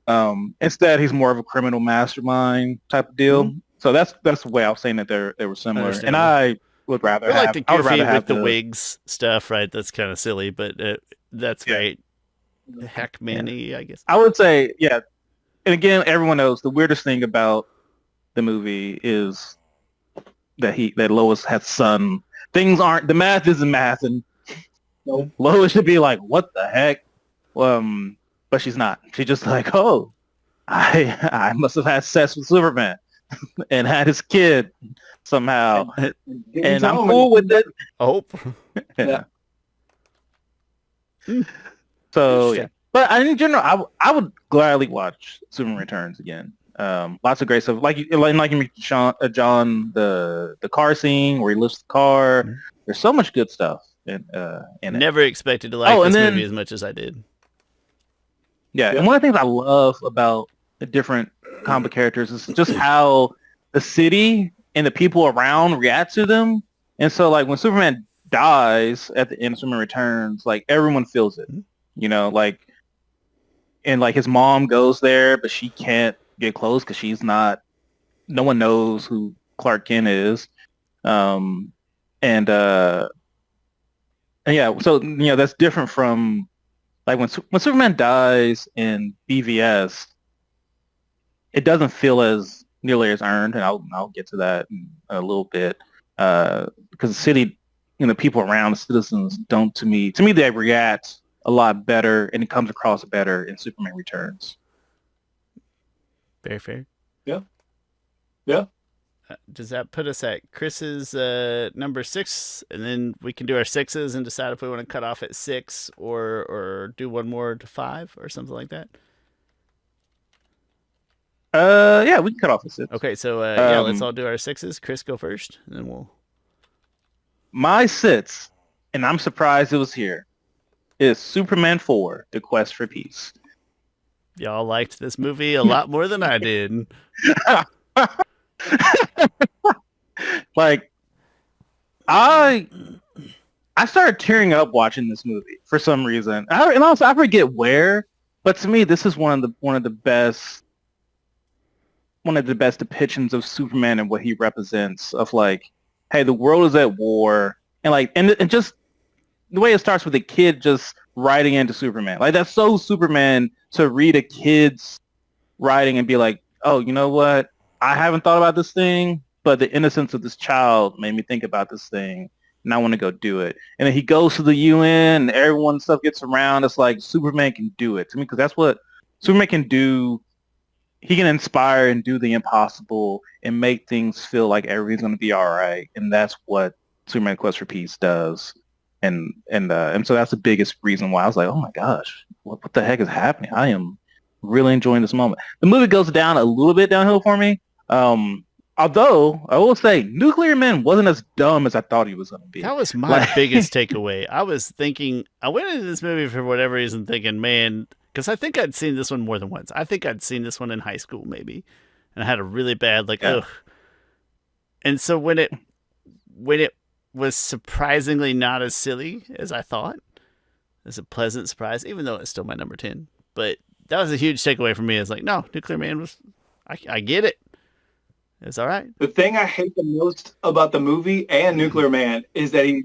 Yeah. Instead, he's more of a criminal mastermind type of deal. Mm-hmm. So that's the way I was saying that they were similar, and I would rather have the goofy with the wigs stuff, right? That's kind of silly, but that's great. Hackman-y, I guess. I would say, yeah. And again, everyone knows the weirdest thing about the movie is that Lois has son. The math isn't math, and Lois should be like, what the heck? But she's not. She's just like, oh, I must have had sex with Superman and had his kid somehow, Didn't and tell I'm him cool with it. Oh, Yeah. So yeah, but in general, I would gladly watch Superman Returns again. Lots of great stuff, like you mentioned, John, the car scene where he lifts the car. There's so much good stuff in it. never expected to like Oh, and this then movie as much as I did. yeah, Yeah. and one of the things I love about the different comic characters is just how the city and the people around react to them. And so, like, when Superman dies at the end of Superman Returns, like, everyone feels it, you know, like, and like his mom goes there, but she can't get close because she's not, no one knows who Clark Kent is. Um, and yeah, so, you know, that's different from, like, when Superman dies in BVS, it doesn't feel as nearly as earned, and I'll get to that in a little bit, because the city, you know, people around, the citizens don't, to me they react a lot better, and it comes across better in Superman Returns. Very fair. Yeah. Yeah. Does that put us at Chris's number 6, and then we can do our 6s and decide if we want to cut off at 6 or do one more to 5 or something like that? Yeah, we can cut off the 6. Okay, so yeah, let's all do our 6s. Chris, go first, and then we'll. My 6, and I'm surprised it was here, is Superman 4: The Quest for Peace. Y'all liked this movie a lot more than I did. Like, I started tearing up watching this movie for some reason, and also I forget where, but to me, this is one of the best depictions of Superman and what he represents. Of like, hey, the world is at war, and like, and just the way it starts with a kid just writing into Superman, like that's so Superman to read a kid's writing and be like, oh, you know what? I haven't thought about this thing, but the innocence of this child made me think about this thing, and I want to go do it. And then he goes to the UN, and everyone stuff gets around. It's like Superman can do it to me, because that's what Superman can do. He can inspire and do the impossible and make things feel like everything's going to be all right. And that's what Superman Quest for Peace does. And so that's the biggest reason why I was like, oh my gosh, what the heck is happening? I am really enjoying this moment. The movie goes down a little bit downhill for me. Although I will say Nuclear Man wasn't as dumb as I thought he was going to be. That was my biggest takeaway. I was thinking, I went into this movie for whatever reason thinking, man, because I think I'd seen this one more than once. I think I'd seen this one in high school maybe, and I had a really bad ugh. And so when it was surprisingly not as silly as I thought, it's a pleasant surprise, even though it's still my number 10. But that was a huge takeaway for me. It's like, no, Nuclear Man was, I get it. It's all right. The thing I hate the most about the movie and Nuclear Man is that he's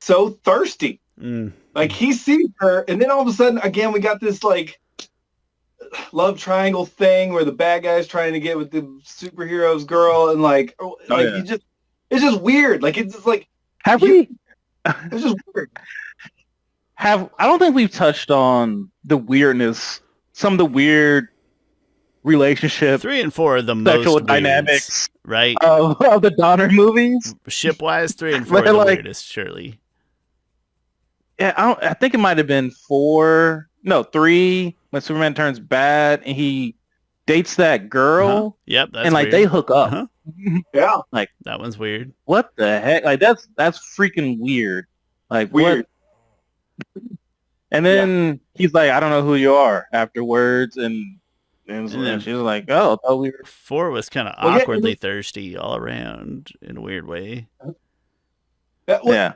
so thirsty. Like, he sees her, and then all of a sudden, again, we got this, like, love triangle thing where the bad guy's trying to get with the superhero's girl, and, like, it's just weird. Like, it's just like... It's just weird. I don't think we've touched on the weirdness, some of the weird relationship 3 and 4 are the sexual most dynamics, right? Of the Donner movies. Shipwise, 3 and 4 are the weirdest, surely. Yeah, I think it might have been 3 when Superman turns bad and he dates that girl. Yep, that's and like weird. They hook up. Yeah, like that one's weird. What the heck? Like that's freaking weird. Like weird. What? And then he's like, I don't know who you are afterwards, and she's like, oh, I thought we were... 4 was kind of awkwardly thirsty all around in a weird way. Yeah.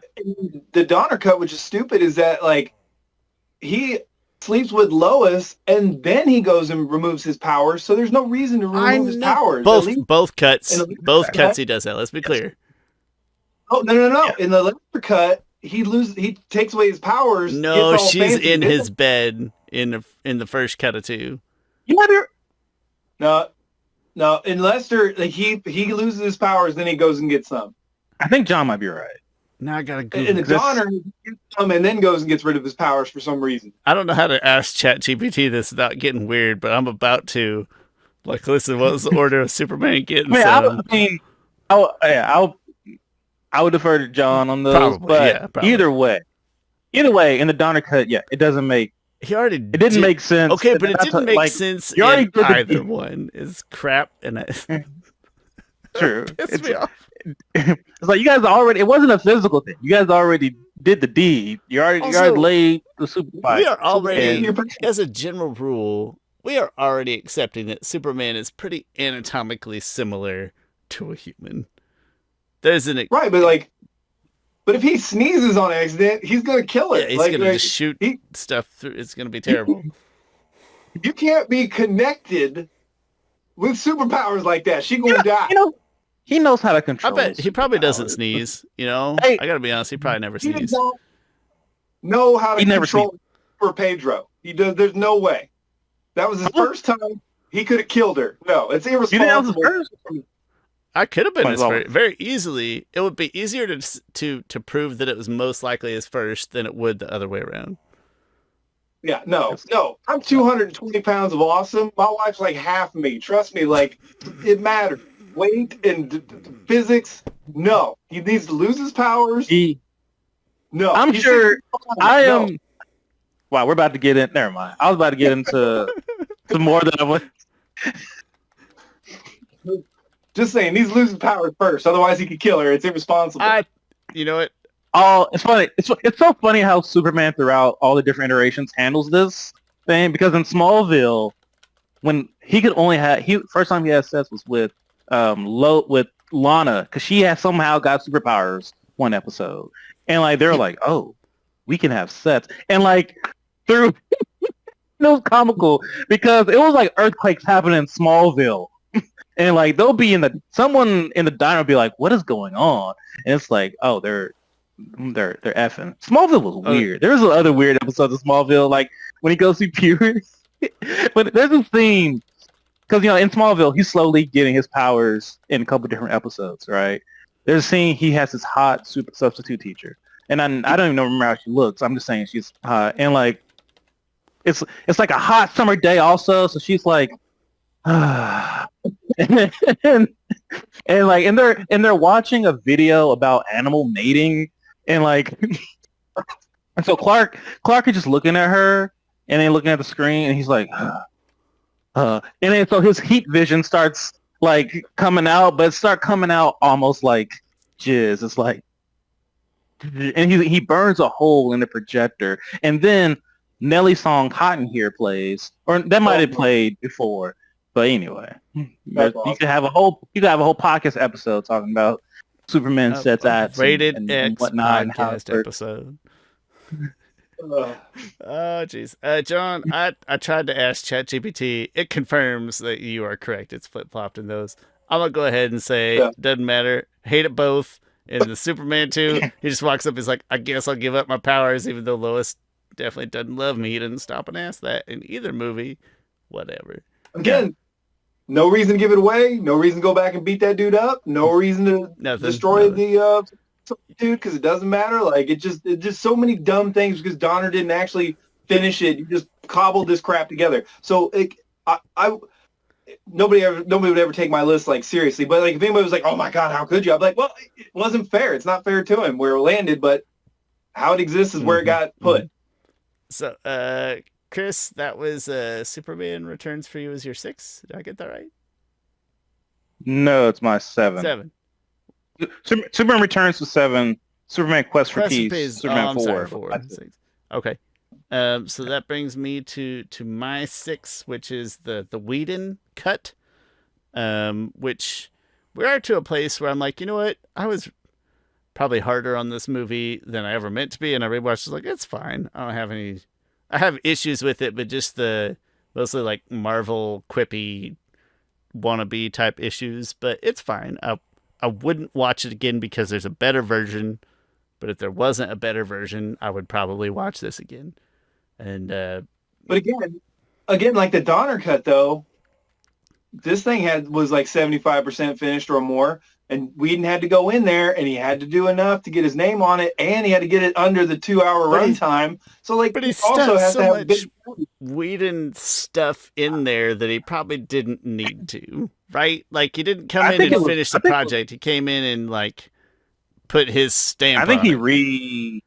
The Donner cut, which is stupid, is that like he sleeps with Lois and then he goes and removes his powers. So there's no reason to remove his powers. Both cuts he does that. Let's be clear. Oh no! Yeah. In the Lester cut, he takes away his powers. No, she's in his bed in the first cut of 2. You might be... No. In Lester, like he loses his powers, then he goes and gets some. I think John might be right. Now I gotta And Google. the Donner gets them and then goes and gets rid of his powers for some reason. I don't know how to ask ChatGPT this without getting weird, but I'm about to. Like, listen, what was the order of Superman getting some? I would defer to John on those, Probably, but yeah, probably. either way, in the Donner cut, yeah, it doesn't make. It didn't make sense. Okay, but it didn't make sense in either one. It's crap, and True. Pissed me off. It's like you guys already. It wasn't a physical thing. You guys already did the deed. You already laid the super fight. We are already, as a general rule, we are already accepting that Superman is pretty anatomically similar to a human. There's an right, but if he sneezes on accident, he's gonna kill it. Yeah, he's gonna just shoot stuff through. It's gonna be terrible. You can't be connected with superpowers like that. She's gonna die. He knows how to control. I bet he probably doesn't sneeze. Hey, I gotta be honest. He probably never sneezes. He doesn't know how to control for Pedro. He does. There's no way. That was his first time. He could have killed her. No, it's irresponsible. I could have been his first very easily. It would be easier to prove that it was most likely his first than it would the other way around. Yeah, no. I'm 220 pounds of awesome. My wife's like half me. Trust me, like, it matters. Weight and physics, no. He needs to lose his powers. No. I'm sure I am. Wow, we're about to get in. Never mind. I was about to get into some more than I was. Just saying, he needs to lose his powers first. Otherwise, he could kill her. It's irresponsible. You know what? Oh, it's funny. It's so funny how Superman throughout all the different iterations handles this thing, because in Smallville, when he could only have first time he had sex was with with Lana, because she had somehow got superpowers one episode, and like they're like, oh, we can have sex, and like through it was comical because it was like earthquakes happening in Smallville. And like they'll be someone in the diner will be like, "What is going on?" And it's like, "Oh, they're effing." Smallville was weird. There's other weird episodes of Smallville, like when he goes to puberty. But there's a scene because in Smallville he's slowly getting his powers in a couple different episodes, right? There's a scene he has this hot super substitute teacher, and I don't even remember how she looks. I'm just saying she's hot, and like it's like a hot summer day also, so she's like. and they're watching a video about animal mating, and like and so Clark is just looking at her and then looking at the screen, and he's like and then so his heat vision starts like coming out, but it coming out almost like jizz. It's like, and he burns a hole in the projector, and then Nelly's song "Hot in Here" plays, or that might have played before. But anyway, you could have a whole podcast episode talking about Superman sets at rated and whatnot, and how it's episode. Oh jeez, John, I tried to ask ChatGPT. It confirms that you are correct. It's flip flopped in those. I'm gonna go ahead and say doesn't matter. Hate it both. In the Superman 2, he just walks up. He's like, I guess I'll give up my powers, even though Lois definitely doesn't love me. He didn't stop and ask that in either movie. Whatever. Again. No reason to give it away. No reason to go back and beat that dude up. No reason to destroy the dude because it doesn't matter. Like it just so many dumb things because Donner didn't actually finish it. You just cobbled this crap together. So nobody would ever take my list like seriously. But like if anybody was like, "Oh my God, how could you?" I'm like, "Well, it wasn't fair. It's not fair to him where it landed, but how it exists is where it got put." So, Chris, that was Superman Returns for you as your 6. Did I get that right? No, it's my 7. 7. Superman Returns was 7. Superman Quest for Peace. Superman 4. 4. 6. Okay. So that brings me to my 6, which is the Whedon cut, which we are to a place where I'm like, you know what? I was probably harder on this movie than I ever meant to be, and I rewatched it like, it's fine. I have issues with it, but just the mostly like Marvel quippy wannabe type issues, but it's fine. I wouldn't watch it again because there's a better version, but if there wasn't a better version, I would probably watch this again. And but again, like the Donner cut though, this thing was like 75% finished or more, and Whedon had to go in there and he had to do enough to get his name on it, and he had to get it under the 2-hour runtime. So like, But he he also stuffed has so to have much Whedon stuff in there that he probably didn't need to, right? Like, he didn't come in and finish the project. He came in and like put his stamp I think on he it.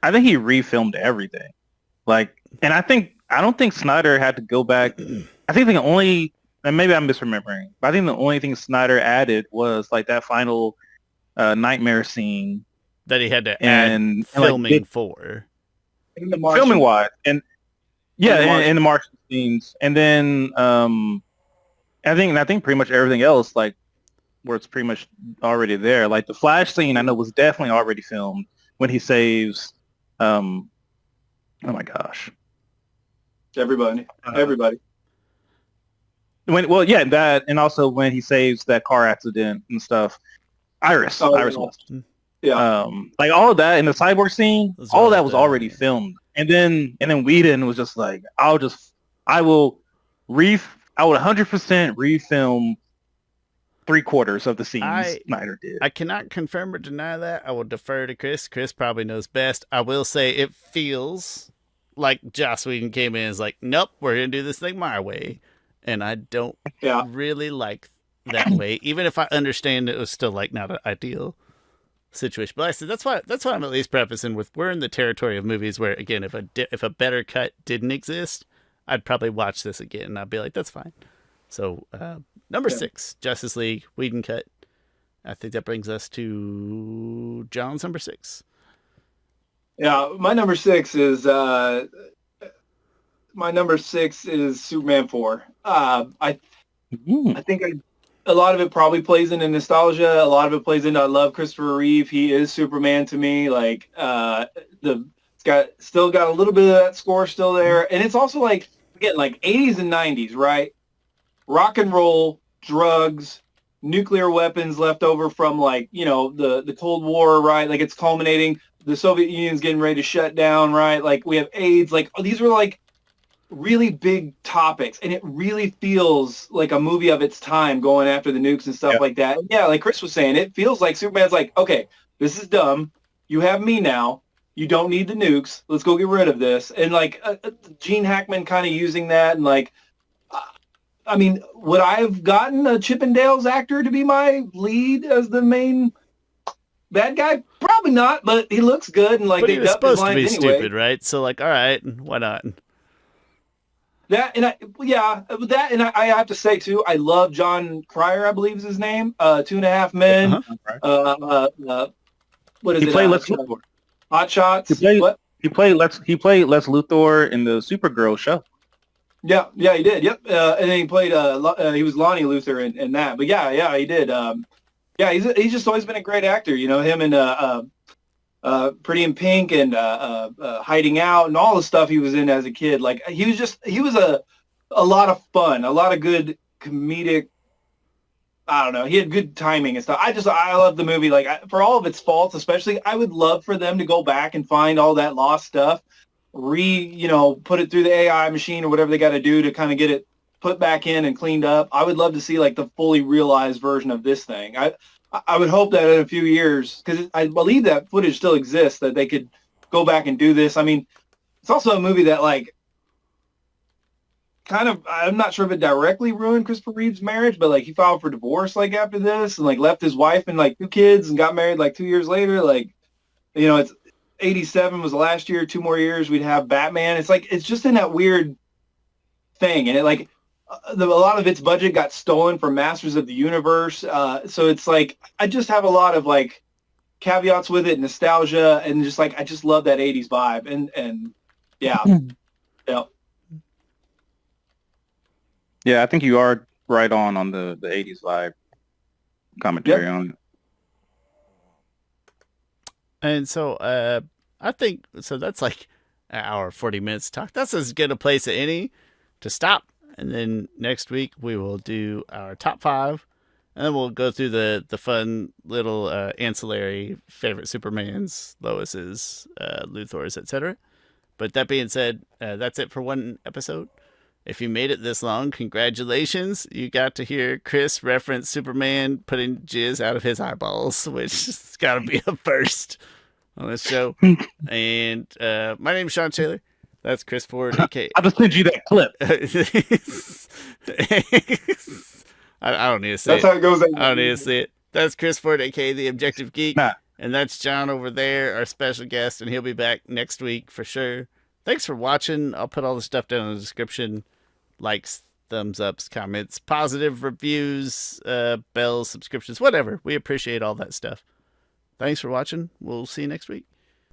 I think he refilmed everything. Like, and I don't think Snyder had to go back. I think the only, and maybe I'm misremembering, but I think the only thing Snyder added was like that final nightmare scene that he had to and add filming for. Filming wise, and in the Martian scenes, and then I think pretty much everything else, like, where it's pretty much already there. Like the Flash scene, I know was definitely already filmed when he saves. Oh my gosh! everybody. That, and also when he saves that car accident and stuff. Iris West. Yeah. Like all of that in the cyborg scene, all of that was already filmed. And then Whedon was just like, I would 100% refilm 3/4 of the scenes Snyder did. I cannot confirm or deny that. I will defer to Chris. Chris probably knows best. I will say it feels like Joss Whedon came in and is like, nope, we're going to do this thing my way. And I don't really like that way, even if I understand it was still like not an ideal situation. But I said that's why I'm at least prefacing with, we're in the territory of movies where, again, if a better cut didn't exist, I'd probably watch this again and I'd be like, that's fine. So number 6, Justice League, Whedon cut. I think that brings us to John's number 6. Yeah, my number 6 is Superman 4. I think a lot of it probably plays into nostalgia. A lot of it plays into, I love Christopher Reeve. He is Superman to me. Like still got a little bit of that score still there, and it's also like, again, like 80s and 90s, right? Rock and roll, drugs, nuclear weapons left over from, like, you know, the Cold War, right? Like, it's culminating. The Soviet Union's getting ready to shut down, right? Like, we have AIDS. Like, these were like really big topics, and it really feels like a movie of its time, going after the nukes and stuff like that. And yeah, like Chris was saying, it feels like Superman's like, okay, this is dumb. You have me now. You don't need the nukes. Let's go get rid of this. And like Gene Hackman kind of using that, and like, I mean, would I have gotten a Chippendales actor to be my lead as the main bad guy? Probably not, but he looks good, and like, but he was supposed to be anyway. stupid, right? So like, all right, why not? I have to say too, I love John Cryer, I believe is his name. 2.5 Men. What is he it? Played Lex Luthor. Hot Shots. He played Lex Luthor in the Supergirl show. Yeah, he did. Yep. And then he played. He was Lonnie Luthor in that. But yeah, he did. He's just always been a great actor. You know, him and Pretty in Pink and Hiding Out and all the stuff he was in as a kid. Like, he was a lot of fun, a lot of good comedic. I don't know. He had good timing and stuff. I love the movie. Like, for all of its faults, especially, I would love for them to go back and find all that lost stuff, put it through the AI machine or whatever they got to do to kind of get it put back in and cleaned up. I would love to see like the fully realized version of this thing. I would hope that in a few years, because I believe that footage still exists, that they could go back and do this. I mean, it's also a movie that, like, kind of, I'm not sure if it directly ruined Christopher Reeve's marriage, but like, he filed for divorce like after this, and like left his wife and like 2 kids and got married like 2 years later. Like, you know, it's 87 was the last year, 2 more years we'd have Batman. It's like, it's just in that weird thing, and it like, a lot of its budget got stolen from Masters of the Universe. So it's like, I just have a lot of like caveats with it, nostalgia, and just like, I just love that 80s vibe. And yeah. Yeah. Yeah, I think you are right on the 80s vibe commentary on it. And so I think, so that's like an hour, 40 minutes talk. That's as good a place as any to stop. And then next week we will do our top 5, and then we'll go through the fun little ancillary favorite Supermans, Lois's, Luthor's, etc. But that being said, that's it for one episode. If you made it this long, congratulations. You got to hear Chris reference Superman putting jizz out of his eyeballs, which has got to be a first on this show. And my name's Shawn Taylor. That's Chris Ford, aka. I'll just send you that clip. I don't need to say That's how it goes. I don't need to say it. That's Chris Ford, aka the Objective Geek. Nah. And that's John over there, our special guest, and he'll be back next week for sure. Thanks for watching. I'll put all the stuff down in the description. Likes, thumbs ups, comments, positive reviews, bells, subscriptions, whatever. We appreciate all that stuff. Thanks for watching. We'll see you next week.